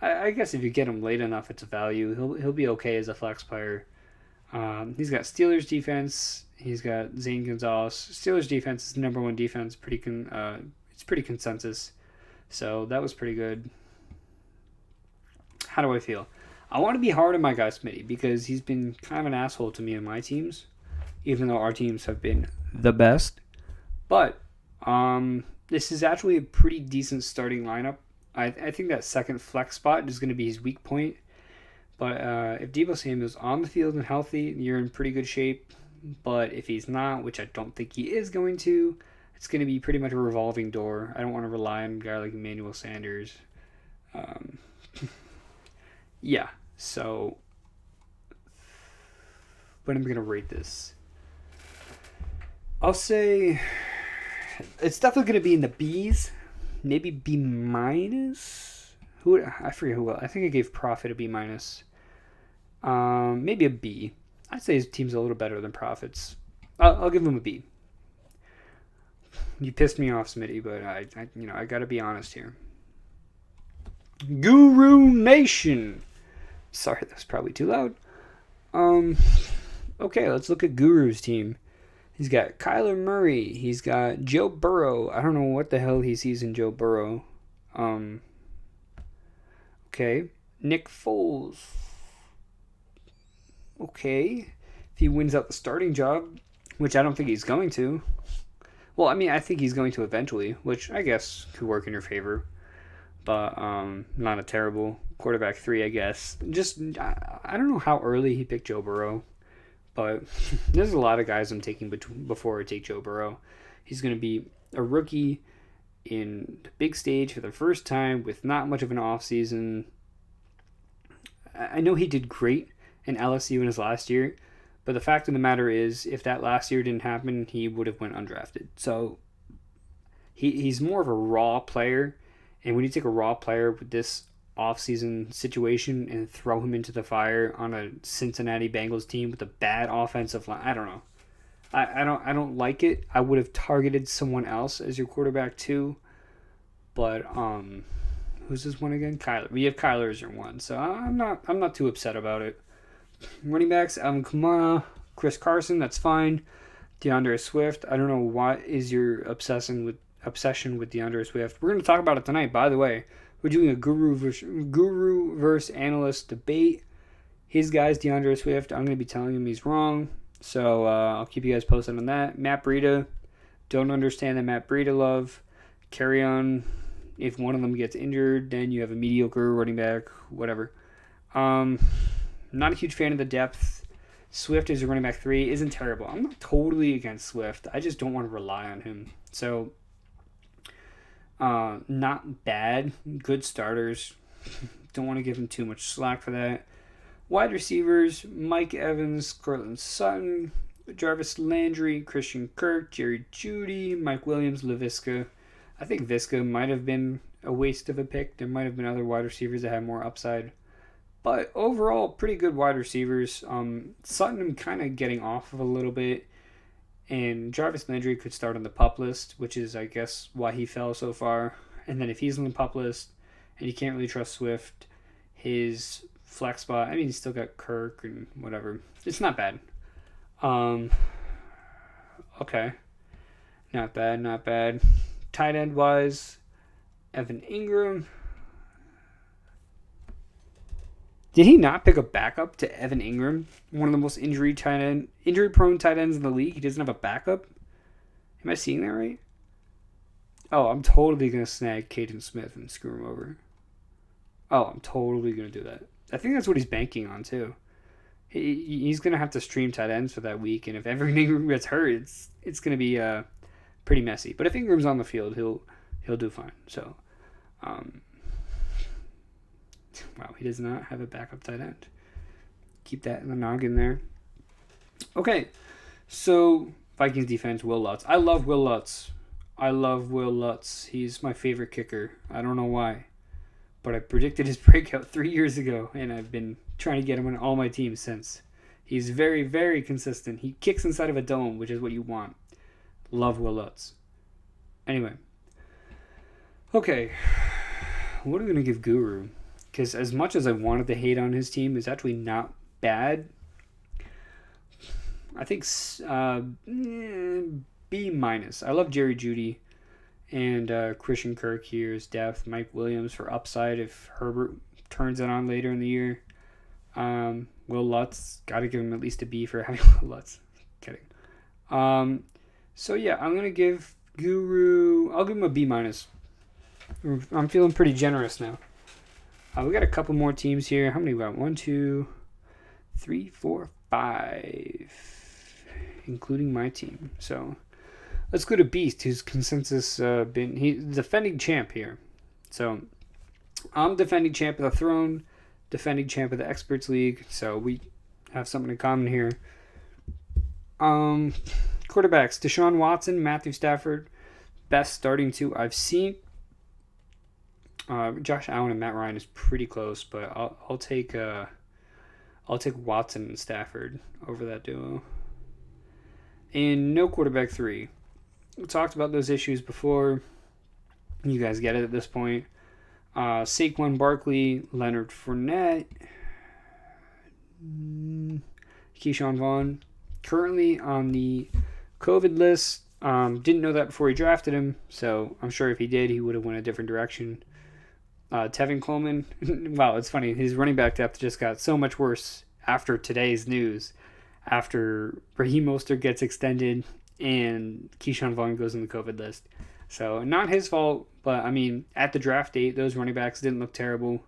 I guess if you get him late enough, it's a value. He'll be okay as a flex player. He's got Steelers defense. He's got Zane Gonzalez. Steelers defense is the number one defense. It's pretty consensus. So that was pretty good. How do I feel? I want to be hard on my guy Smitty because he's been kind of an asshole to me and my teams, even though our teams have been the best. But this is actually a pretty decent starting lineup. I think that second flex spot is going to be his weak point. But if Deebo Samuel's on the field and healthy, you're in pretty good shape. But if he's not, which I don't think he is going to, it's going to be pretty much a revolving door. I don't want to rely on a guy like Emmanuel Sanders. Yeah, so but I'm going to rate this. I'll say it's definitely going to be in the B's, maybe B minus. I forget who. I think I gave Profit a B minus. Maybe a B. I'd say his team's a little better than Profit's. I'll give him a B. You pissed me off, Smitty, but I got to be honest here. Guru Nation. Sorry, that was probably too loud. Okay, let's look at Guru's team. He's got Kyler Murray. He's got Joe Burrow. I don't know what the hell he sees in Joe Burrow. Okay. Nick Foles. Okay. If he wins out the starting job, which I don't think he's going to. Well, I mean, I think he's going to eventually, which I guess could work in your favor. But not a terrible quarterback 3, I guess. Just, I don't know how early he picked Joe Burrow. But there's a lot of guys I'm taking before I take Joe Burrow. He's going to be a rookie in the big stage for the first time with not much of an offseason. I know he did great in LSU in his last year. But the fact of the matter is, if that last year didn't happen, he would have went undrafted. So he's more of a raw player. And when you take a raw player with this offseason situation and throw him into the fire on a Cincinnati Bengals team with a bad offensive line, I don't know. I don't like it. I would have targeted someone else as your quarterback too. But who's this one again? Kyler. We have Kyler as your one, so I'm not too upset about it. Running backs, Kamara, Chris Carson, that's fine. DeAndre Swift, I don't know what is your obsession with DeAndre Swift. We're going to talk about it tonight, by the way. We're doing a guru versus analyst debate. His guy's DeAndre Swift. I'm going to be telling him he's wrong. So I'll keep you guys posted on that. Matt Breida. Don't understand the Matt Breida love. Carry on. If one of them gets injured, then you have a mediocre running back. Whatever. Not a huge fan of the depth. Swift as a running back 3 isn't terrible. I'm not totally against Swift. I just don't want to rely on him. So not bad. Good starters. Don't want to give him too much slack for that. Wide receivers, Mike Evans, Cortland Sutton, Jarvis Landry, Christian Kirk, Jerry Jeudy, Mike Williams, Laviska. I think Viska might have been a waste of a pick. There might have been other wide receivers that had more upside. But overall, pretty good wide receivers. Sutton I'm kind of getting off of a little bit. And Jarvis Landry could start on the PUP list, which is, I guess, why he fell so far. And then if he's on the PUP list and you can't really trust Swift, his flex spot, I mean, he's still got Kirk and whatever. It's not bad. Okay. Not bad. Tight end wise, Evan Ingram. Did he not pick a backup to Evan Ingram? One of the most injury-prone tight ends in the league. He doesn't have a backup? Am I seeing that right? Oh, I'm totally going to snag Caden Smith and screw him over. Oh, I'm totally going to do that. I think that's what he's banking on, too. He's going to have to stream tight ends for that week, and if Evan Ingram gets hurt, it's going to be pretty messy. But if Ingram's on the field, he'll do fine. So, wow, he does not have a backup tight end. Keep that in the noggin there. Okay, so Vikings defense, Will Lutz. I love Will Lutz. He's my favorite kicker. I don't know why, but I predicted his breakout 3 years ago, and I've been trying to get him on all my teams since. He's very, very consistent. He kicks inside of a dome, which is what you want. Love Will Lutz. Anyway. Okay, what are we going to give Guru? Because as much as I wanted to hate on his team, it's actually not bad. I think B minus. I love Jerry Jeudy and Christian Kirk here is depth. Mike Williams for upside if Herbert turns it on later in the year. Will Lutz, got to give him at least a B for having Will Lutz. Kidding. So yeah, I'm gonna give Guru. I'll give him a B minus. I'm feeling pretty generous now. We got a couple more teams here. How many we got? 1, 2, 3, 4, 5, including my team. So let's go to Beast, whose consensus he's defending champ here. So I'm defending champ of the throne, defending champ of the experts league. So we have something in common here. Quarterbacks: Deshaun Watson, Matthew Stafford, best starting two I've seen. Josh Allen and Matt Ryan is pretty close, but I'll take Watson and Stafford over that duo. And no quarterback three. We talked about those issues before. You guys get it at this point. Saquon Barkley, Leonard Fournette, Keyshawn Vaughn. Currently on the COVID list. Didn't know that before he drafted him, so I'm sure if he did, he would have went a different direction. Tevin Coleman, wow, it's funny. His running back depth just got so much worse after today's news. After Raheem Mostert gets extended and Keyshawn Vaughn goes on the COVID list. So not his fault, but I mean, at the draft date, those running backs didn't look terrible.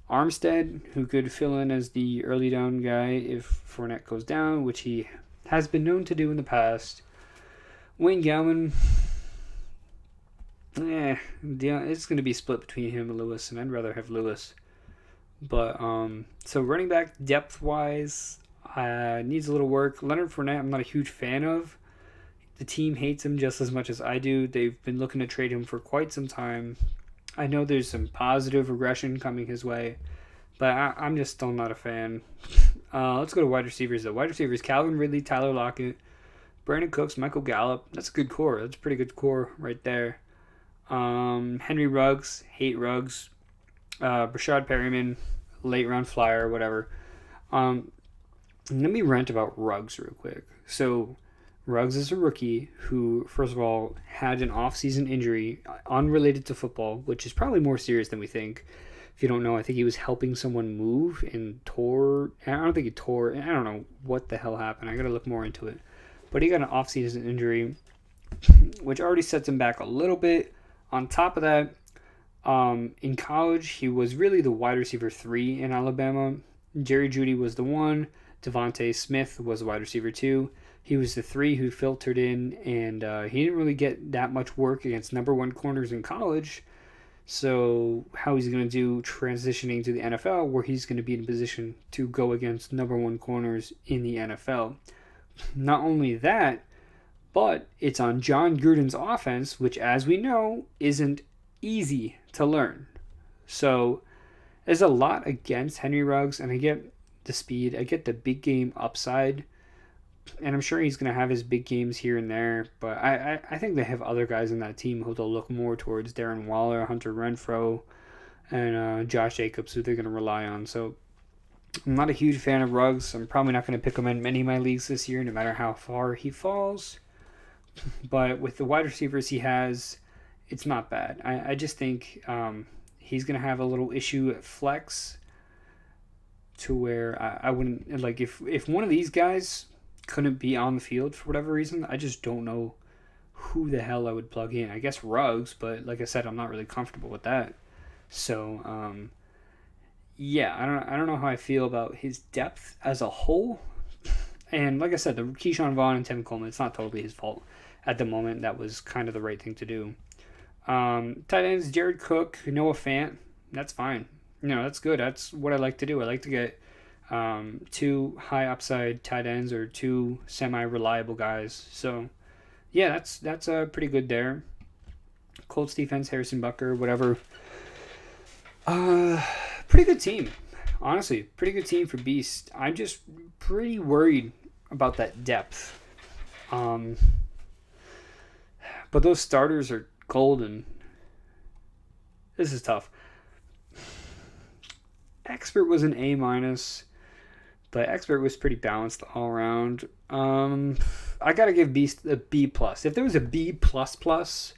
Armstead, who could fill in as the early down guy if Fournette goes down, which he has been known to do in the past. Wayne Gallman, it's going to be split between him and Lewis, and I'd rather have Lewis. But, so running back depth-wise, needs a little work. Leonard Fournette, I'm not a huge fan of. The team hates him just as much as I do. They've been looking to trade him for quite some time. I know there's some positive regression coming his way, but I'm just still not a fan. Let's go to wide receivers, though. Wide receivers: Calvin Ridley, Tyler Lockett, Brandon Cooks, Michael Gallup. That's a good core. That's a pretty good core right there. Henry Ruggs, hate Ruggs. Brashad Perryman, late round flyer, whatever. Let me rant about Ruggs real quick. So Ruggs is a rookie who, first of all, had an off-season injury unrelated to football, which is probably more serious than we think. If you don't know, I think he was helping someone move and tore. I don't think he tore. I don't know what the hell happened. I got to look more into it. But he got an off-season injury, which already sets him back a little bit. On top of that, in college, he was really the wide receiver 3 in Alabama. Jerry Jeudy was the 1. Devontae Smith was the wide receiver 2. He was the 3 who filtered in, and he didn't really get that much work against number 1 corners in college. So how he's going to do transitioning to the NFL, where he's going to be in a position to go against number 1 corners in the NFL. Not only that, but it's on John Gruden's offense, which, as we know, isn't easy to learn. So there's a lot against Henry Ruggs, and I get the speed, I get the big game upside, and I'm sure he's going to have his big games here and there, but I think they have other guys in that team who they'll look more towards: Darren Waller, Hunter Renfrow, and Josh Jacobs, who they're going to rely on. So I'm not a huge fan of Ruggs. I'm probably not going to pick him in many of my leagues this year, no matter how far he falls. But with the wide receivers he has, it's not bad. I just think he's going to have a little issue at flex, to where I wouldn't, like, if one of these guys couldn't be on the field for whatever reason, I just don't know who the hell I would plug in. I guess Ruggs, but like I said, I'm not really comfortable with that. So, yeah, I don't know how I feel about his depth as a whole. And like I said, the Keyshawn Vaughn and Tevin Coleman, it's not totally his fault at the moment. That was kind of the right thing to do. Tight ends: Jared Cook, Noah Fant. That's fine. That's good. That's what I like to do. I like to get 2 high upside tight ends or 2 semi-reliable guys. So, yeah, that's pretty good there. Colts defense: Harrison Butker, whatever. Pretty good team. Honestly, pretty good team for Beast. I'm just pretty worried about that depth. But those starters are golden. This is tough. Expert was an A-. But expert was pretty balanced all around. I gotta give Beast a B plus. If there was a B plus plus,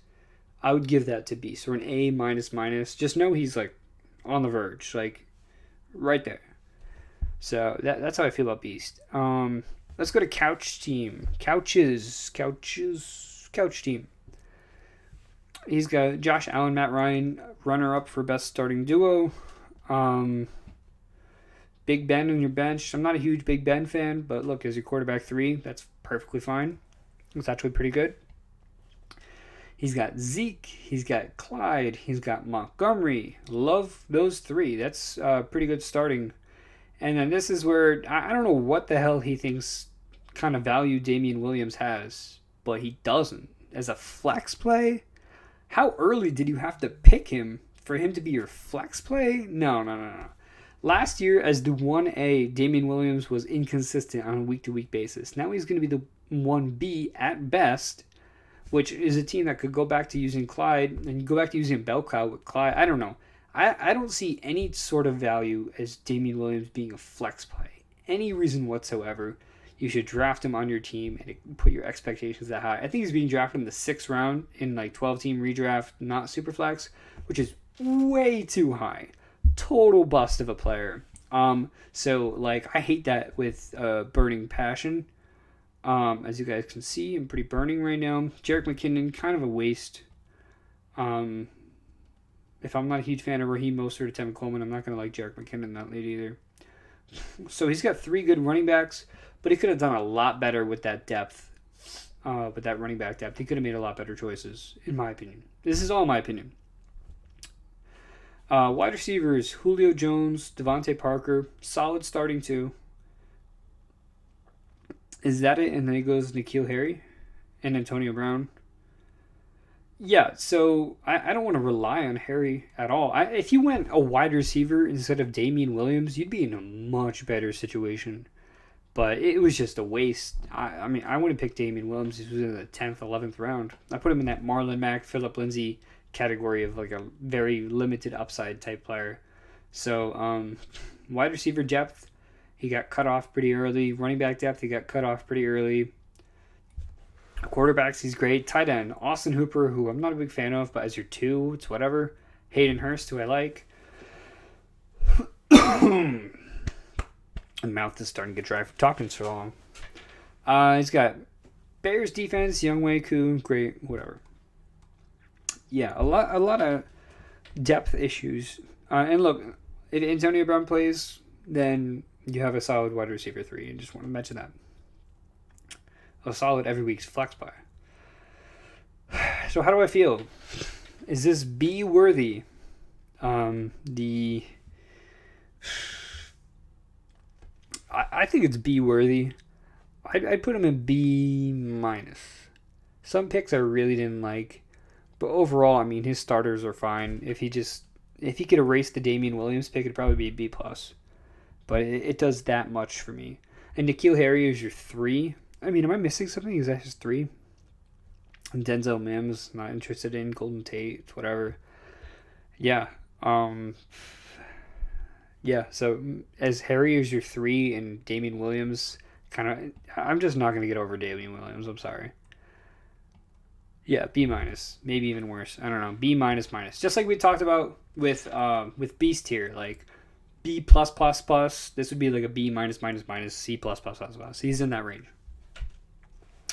I would give that to Beast, or an A minus minus. Just know he's like on the verge, like right there. So that's how I feel about Beast. Let's go to Couch Team. Couch Team. He's got Josh Allen, Matt Ryan, runner up for best starting duo. Big Ben on your bench. I'm not a huge Big Ben fan, but look, as your quarterback 3, that's perfectly fine. It's actually pretty good. He's got Zeke. He's got Clyde. He's got Montgomery. Love those 3. That's pretty good starting. And then this is where I don't know what the hell he thinks kind of value Damian Williams has, but he doesn't. As a flex play, how early did you have to pick him for him to be your flex play? No. Last year, as the 1A, Damian Williams was inconsistent on a week-to-week basis. Now he's going to be the 1B at best, which is a team that could go back to using Clyde and go back to using bell cow with Clyde. I don't know. I don't see any sort of value as Damian Williams being a flex play. Any reason whatsoever. You should draft him on your team and put your expectations that high. I think he's being drafted in the 6th round in like 12-team redraft, not super flex, which is way too high. Total bust of a player. So like I hate that with burning passion. As you guys can see, I'm pretty burning right now. Jerick McKinnon, kind of a waste. If I'm not a huge fan of Raheem Mostert or Tevin Coleman, I'm not going to like Jerick McKinnon that late either. So he's got 3 good running backs, but he could have done a lot better with that depth, with that running back depth. He could have made a lot better choices, in my opinion. This is all my opinion. Wide receivers, Julio Jones, Devontae Parker, solid starting 2. Is that it? And then he goes N'Keal Harry and Antonio Brown. Yeah, so I don't want to rely on Harry at all. If you went a wide receiver instead of Damian Williams, you'd be in a much better situation. But it was just a waste. I mean, I wouldn't pick Damian Williams. He was in the 10th, 11th round. I put him in that Marlon Mack, Phillip Lindsay category of like a very limited upside type player. So wide receiver depth, he got cut off pretty early. Running back depth, he got cut off pretty early. Quarterbacks, he's great. Tight end, Austin Hooper, who I'm not a big fan of, but as your 2, it's whatever. Hayden Hurst, who I like. My mouth is starting to get dry from talking so long. He's got Bears defense, Younghoe Koo, great, whatever. Yeah, a lot of depth issues. And look, if Antonio Brown plays, then you have a solid wide receiver 3. I just want to mention that. A solid every week's flex buy. So how do I feel? Is this B worthy? I think it's B worthy. I'd put him in B minus. Some picks I really didn't like, but overall, I mean, his starters are fine. If he could erase the Damian Williams pick, it'd probably be B plus. But it does that much for me. And N'Keal Harry is your 3. I mean, am I missing something? Is that his 3? And Denzel Mims, not interested in. Golden Tate, whatever. Yeah. Yeah, so as Harry is your 3 and Damian Williams, I'm just not going to get over Damian Williams. I'm sorry. Yeah, B minus. Maybe even worse. I don't know. B minus minus. Just like we talked about with Beast here. Like, B plus plus plus. This would be like a B minus minus minus. C plus plus plus plus. He's in that range.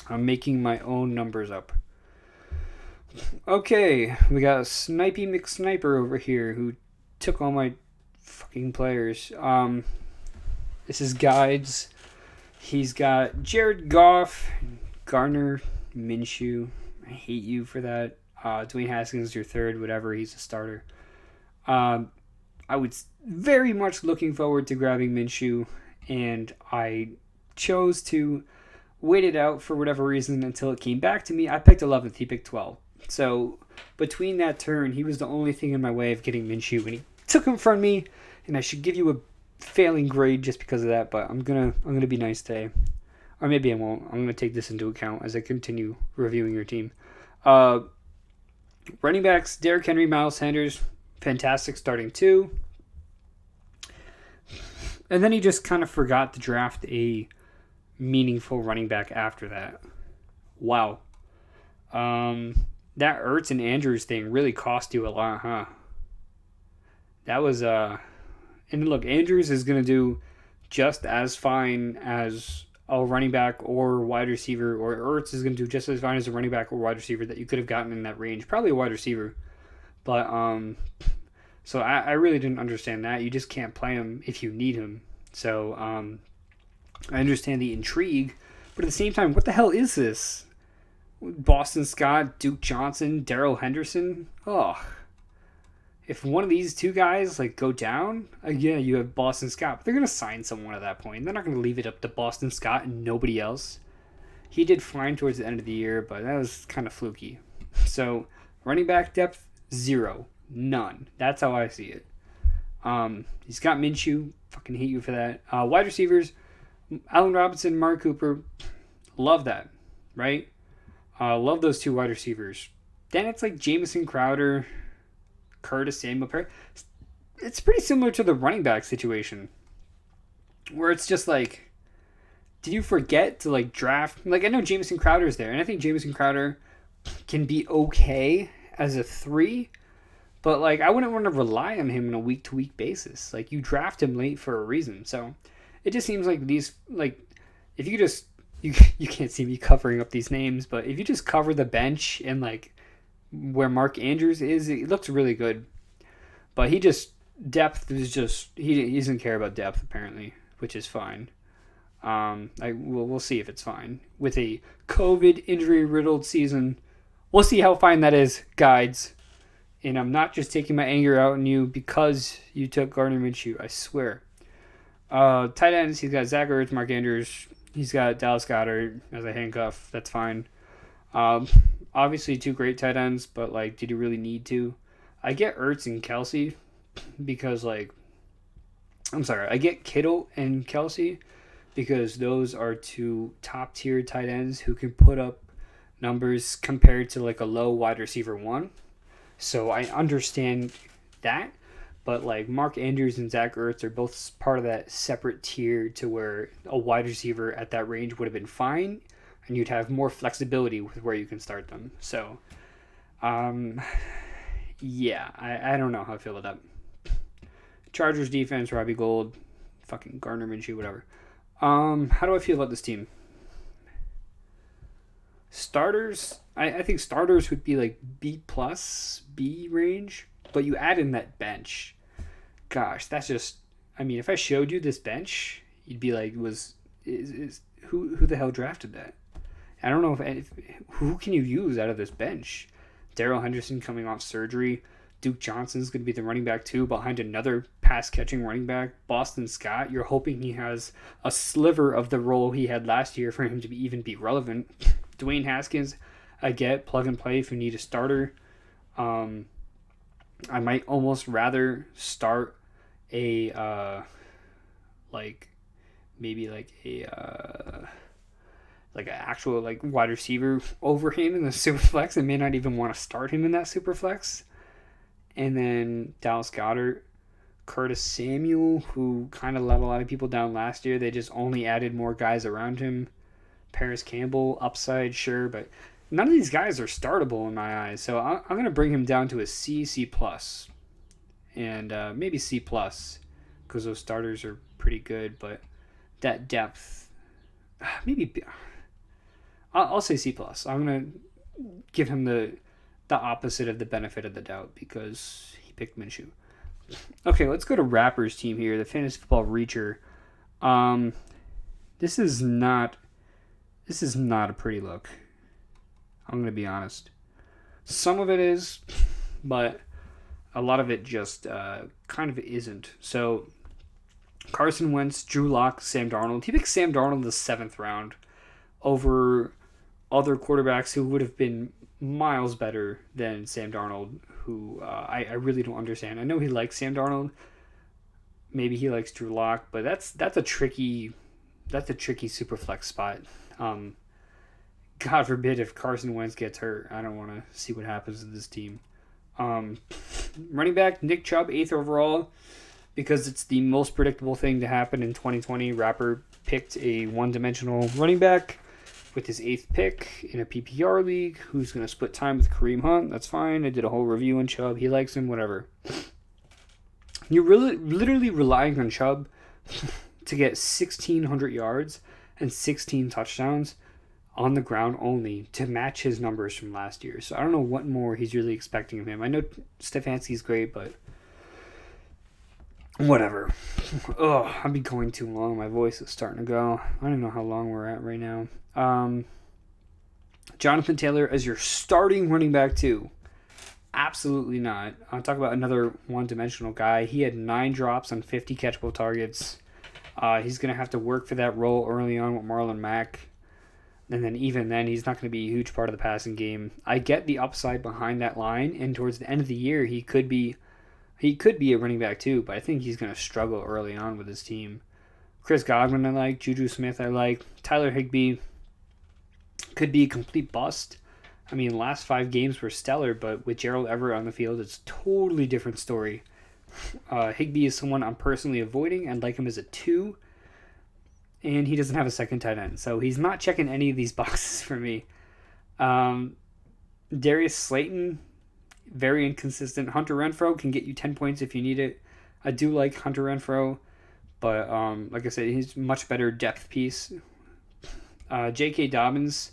I'm making my own numbers up. Okay, we got a Snipey McSniper over here who took all my fucking players. This is guides. He's got Jared Goff, Gardner Minshew. I hate you for that. Dwayne Haskins, your 3rd, whatever. He's a starter. I was very much looking forward to grabbing Minshew, and I chose to wait it out for whatever reason until it came back to me. I picked 11th. He picked 12th. So between that turn, he was the only thing in my way of getting Minshew, and he took him from me. And I should give you a failing grade just because of that. But I'm gonna be nice today, or maybe I won't. I'm gonna take this into account as I continue reviewing your team. Running backs: Derrick Henry, Miles Sanders, fantastic starting 2. And then he just kind of forgot to draft a meaningful running back after that. Wow. That Ertz and Andrews thing really cost you a lot, huh? That was and look, Andrews is gonna do just as fine as a running back or wide receiver, or Ertz is gonna do just as fine as a running back or wide receiver that you could have gotten in that range. Probably a wide receiver. But so I really didn't understand that. You just can't play him if you need him. So I understand the intrigue, but at the same time, what the hell is this? Boston Scott, Duke Johnson, Darrell Henderson. Oh, if one of these two guys like go down, yeah, you have Boston Scott. But they're gonna sign someone at that point. They're not gonna leave it up to Boston Scott and nobody else. He did fine towards the end of the year, but that was kind of fluky. So running back depth, 0, none. That's how I see it. He's got Minshew. Fucking hate you for that. Wide receivers, Allen Robinson, Mark Cooper. Love that, right? Love those two wide receivers. Then it's like Jamison Crowder, Curtis Samuel. It's pretty similar to the running back situation, where it's just like, did you forget to like draft? Like I know Jamison Crowder is there, and I think Jamison Crowder can be okay as a 3, but like I wouldn't want to rely on him on a week-to-week basis. Like you draft him late for a reason. So it just seems like these, like if you just you can't see me covering up these names, but if you just cover the bench and like where Mark Andrews is, it looks really good. But he just depth is just he doesn't care about depth apparently, which is fine. We'll see if it's fine with a COVID injury riddled season. We'll see how fine that is, guides. And I'm not just taking my anger out on you because you took Gardner Minshew. I swear. Tight ends, he's got Zach Ertz, Mark Andrews. He's got Dallas Goedert as a handcuff. That's fine. Obviously, 2 great tight ends, but like, did you really need to? I get Ertz and Kelsey because like, I get Kittle and Kelsey because those are 2 top tier tight ends who can put up numbers compared to like a low wide receiver 1. So I understand that. But like Mark Andrews and Zach Ertz are both part of that separate tier to where a wide receiver at that range would have been fine, and you'd have more flexibility with where you can start them. So, yeah, I don't know how I feel about that. Chargers defense, Robbie Gould, fucking Gardner Minshew, whatever. How do I feel about this team? Starters, I think starters would be like B+, B range. But you add in that bench. Gosh, that's just... I mean, if I showed you this bench, you'd be like, who the hell drafted that? I don't know if who can you use out of this bench? Darrell Henderson coming off surgery. Duke Johnson's going to be the running back too, behind another pass-catching running back. Boston Scott, you're hoping he has a sliver of the role he had last year for him to even be relevant. Dwayne Haskins, I get plug and play if you need a starter. I might almost rather start a an actual like wide receiver over him in the super flex. I may not even want to start him in that super flex. And then Dallas Goedert, Curtis Samuel, who kind of let a lot of people down last year. They just only added more guys around him. Paris Campbell, upside, sure, but none of these guys are startable in my eyes. So I'm going to bring him down to a C+, and maybe C+, because those starters are pretty good. But that depth, maybe I'll say C+. I'm going to give him the opposite of the benefit of the doubt because he picked Minshew. Okay, let's go to Rapper's team here, the Fantasy Football Reacher. This is not a pretty look. I'm going to be honest. Some of it is, but a lot of it just kind of isn't. So, Carson Wentz, Drew Lock, Sam Darnold. He picked Sam Darnold in the 7th round over other quarterbacks who would have been miles better than Sam Darnold, who I really don't understand. I know he likes Sam Darnold. Maybe he likes Drew Lock, but that's a tricky super flex spot. God forbid if Carson Wentz gets hurt. I don't want to see what happens to this team. Running back, Nick Chubb, 8th overall. because it's the most predictable thing to happen in 2020. Rapper picked a one-dimensional running back with his 8th pick in a PPR league who's going to split time with Kareem Hunt. That's fine. I did a whole review on Chubb. He likes him, whatever. You're really literally relying on Chubb to get 1,600 yards and 16 touchdowns on the ground only to match his numbers from last year. So I don't know what more he's really expecting of him. I know Stefanski's great, but whatever. Ugh, I've been going too long. My voice is starting to go. I don't know how long we're at right now. Jonathan Taylor as your starting running back too. Absolutely not. I'll talk about another one-dimensional guy. He had 9 drops on 50 catchable targets. He's going to have to work for that role early on with Marlon Mack. And then even then, he's not going to be a huge part of the passing game. I get the upside behind that line, and towards the end of the year, he could be a running back too, but I think he's going to struggle early on with his team. Chris Godwin I like, Juju Smith I like, Tyler Higbee could be a complete bust. I mean, last 5 games were stellar, but with Gerald Everett on the field, it's a totally different story. Higbee is someone I'm personally avoiding. I'd like him as a 2. And he doesn't have a second tight end, so he's not checking any of these boxes for me. Darius Slayton, very inconsistent. Hunter Renfrow can get you 10 points if you need it. I do like Hunter Renfrow, but like I said, he's much better depth piece. J.K. Dobbins,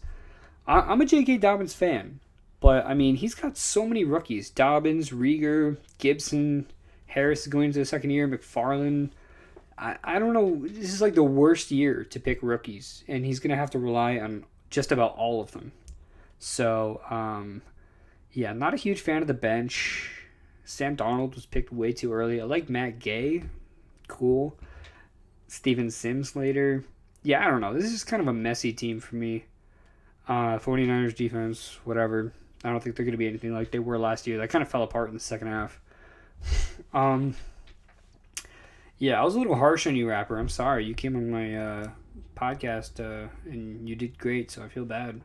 I'm a J.K. Dobbins fan, but I mean, he's got so many rookies. Dobbins, Rieger, Gibson, Harris is going into the second year, McFarland. I don't know. This is like the worst year to pick rookies, and he's going to have to rely on just about all of them. So, yeah, not a huge fan of the bench. Sam Darnold was picked way too early. I like Matt Gay. Cool. Steven Sims later. Yeah, I don't know. This is kind of a messy team for me. 49ers defense, whatever. I don't think they're going to be anything like they were last year. They kind of fell apart in the second half. Yeah, I was a little harsh on you, Rapper. I'm sorry. You came on my podcast and you did great, so I feel bad.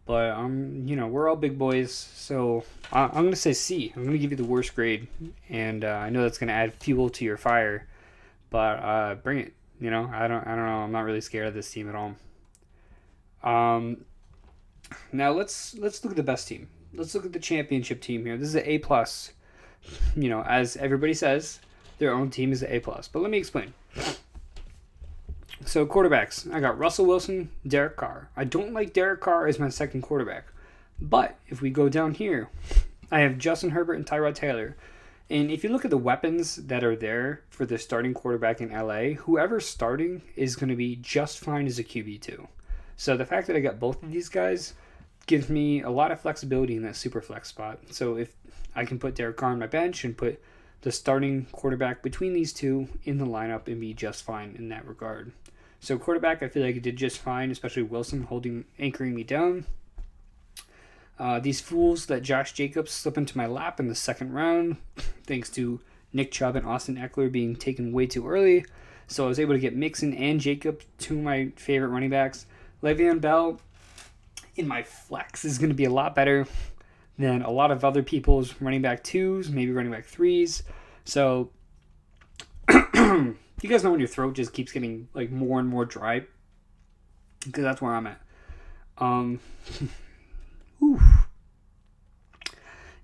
But we're all big boys, so I'm gonna say C. I'm gonna give you the worst grade, and I know that's gonna add fuel to your fire, but bring it. I don't know. I'm not really scared of this team at all. Now let's look at the best team. Let's look at the championship team here. This is an A+. As everybody says, their own team is an A+. But let me explain. So quarterbacks, I got Russell Wilson, Derek Carr. I don't like Derek Carr as my second quarterback. But if we go down here, I have Justin Herbert and Tyrod Taylor. And if you look at the weapons that are there for the starting quarterback in LA, whoever's starting is going to be just fine as a QB2. So the fact that I got both of these guys gives me a lot of flexibility in that super flex spot. So if I can put Derek Carr on my bench and put the starting quarterback between these two in the lineup and be just fine in that regard. So quarterback, I feel like it did just fine, especially Wilson anchoring me down. These fools that Josh Jacobs slip into my lap in the second round, thanks to Nick Chubb and Austin Eckler being taken way too early. So I was able to get Mixon and Jacobs, two of my favorite running backs. Le'Veon Bell in my flex is going to be a lot better than a lot of other people's running back 2s, maybe running back 3s. So you guys know when your throat just keeps getting like more and more dry, because that's where I'm at.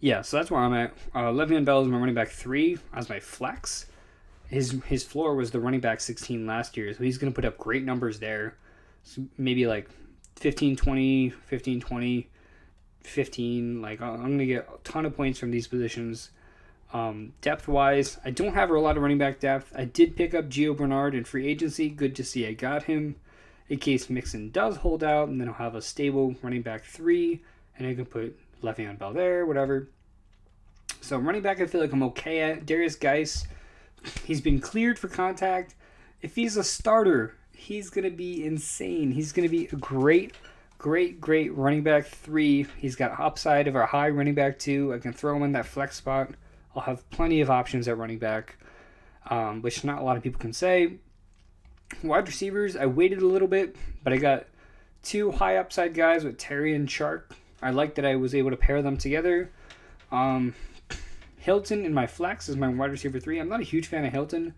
Yeah, so that's where I'm at. Le'Veon Bell is my running back 3 as my flex. His floor was the running back 16 last year, so he's going to put up great numbers there. So maybe like 15, 20, 15, 20, 15. Like I'm going to get a ton of points from these positions. Depth-wise, I don't have a lot of running back depth. I did pick up Gio Bernard in free agency. Good to see I got him in case Mixon does hold out, and then I'll have a stable running back 3, and I can put Le'Veon Bell there, whatever. So running back, I feel like I'm okay at. Darius Geis, he's been cleared for contact. If he's a starter, he's going to be insane. He's going to be a great running back 3. He's got upside of a high running back 2. I can throw him in that flex spot. I'll have plenty of options at running back, which not a lot of people can say. Wide receivers, I waited a little bit, but I got 2 high upside guys with Terry and Chark. I like that I was able to pair them together. Hilton in my flex is my wide receiver 3. I'm not a huge fan of Hilton,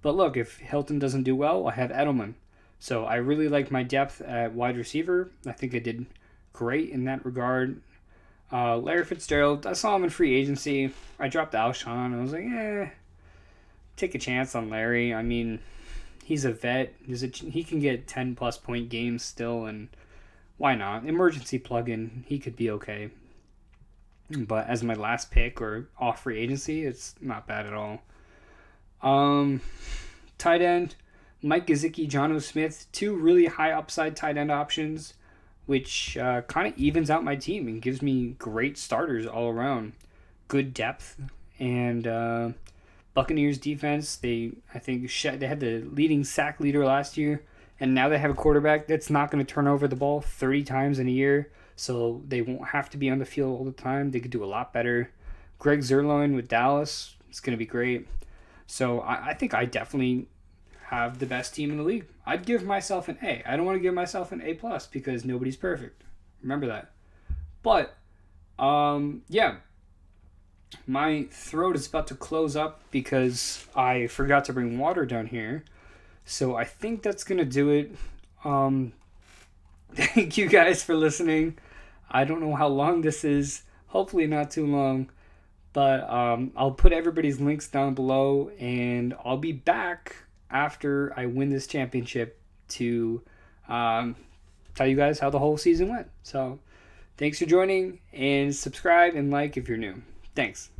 but look, if Hilton doesn't do well, I have Edelman. So I really like my depth at wide receiver. I think I did great in that regard. Larry Fitzgerald, I saw him in free agency. I dropped Alshon. I was like, take a chance on Larry. I mean, he's a vet. He can get 10-plus point games still, and why not? Emergency plug-in, he could be okay. But as my last pick or off free agency, it's not bad at all. Tight end, Mike Gesicki, Jonnu Smith, 2 really high upside tight end options, which kind of evens out my team and gives me great starters all around. Good depth. And Buccaneers defense, they had the leading sack leader last year, and now they have a quarterback that's not going to turn over the ball 30 times in a year, so they won't have to be on the field all the time. They could do a lot better. Greg Zuerlein with Dallas, it's going to be great. So I think I definitely have the best team in the league. I'd give myself an A. I don't want to give myself an A+ because nobody's perfect. Remember that. But, my throat is about to close up because I forgot to bring water down here. So I think that's going to do it. Thank you guys for listening. I don't know how long this is. Hopefully not too long. But I'll put everybody's links down below, and I'll be back after I win this championship to tell you guys how the whole season went. So thanks for joining, and subscribe and like if you're new. Thanks.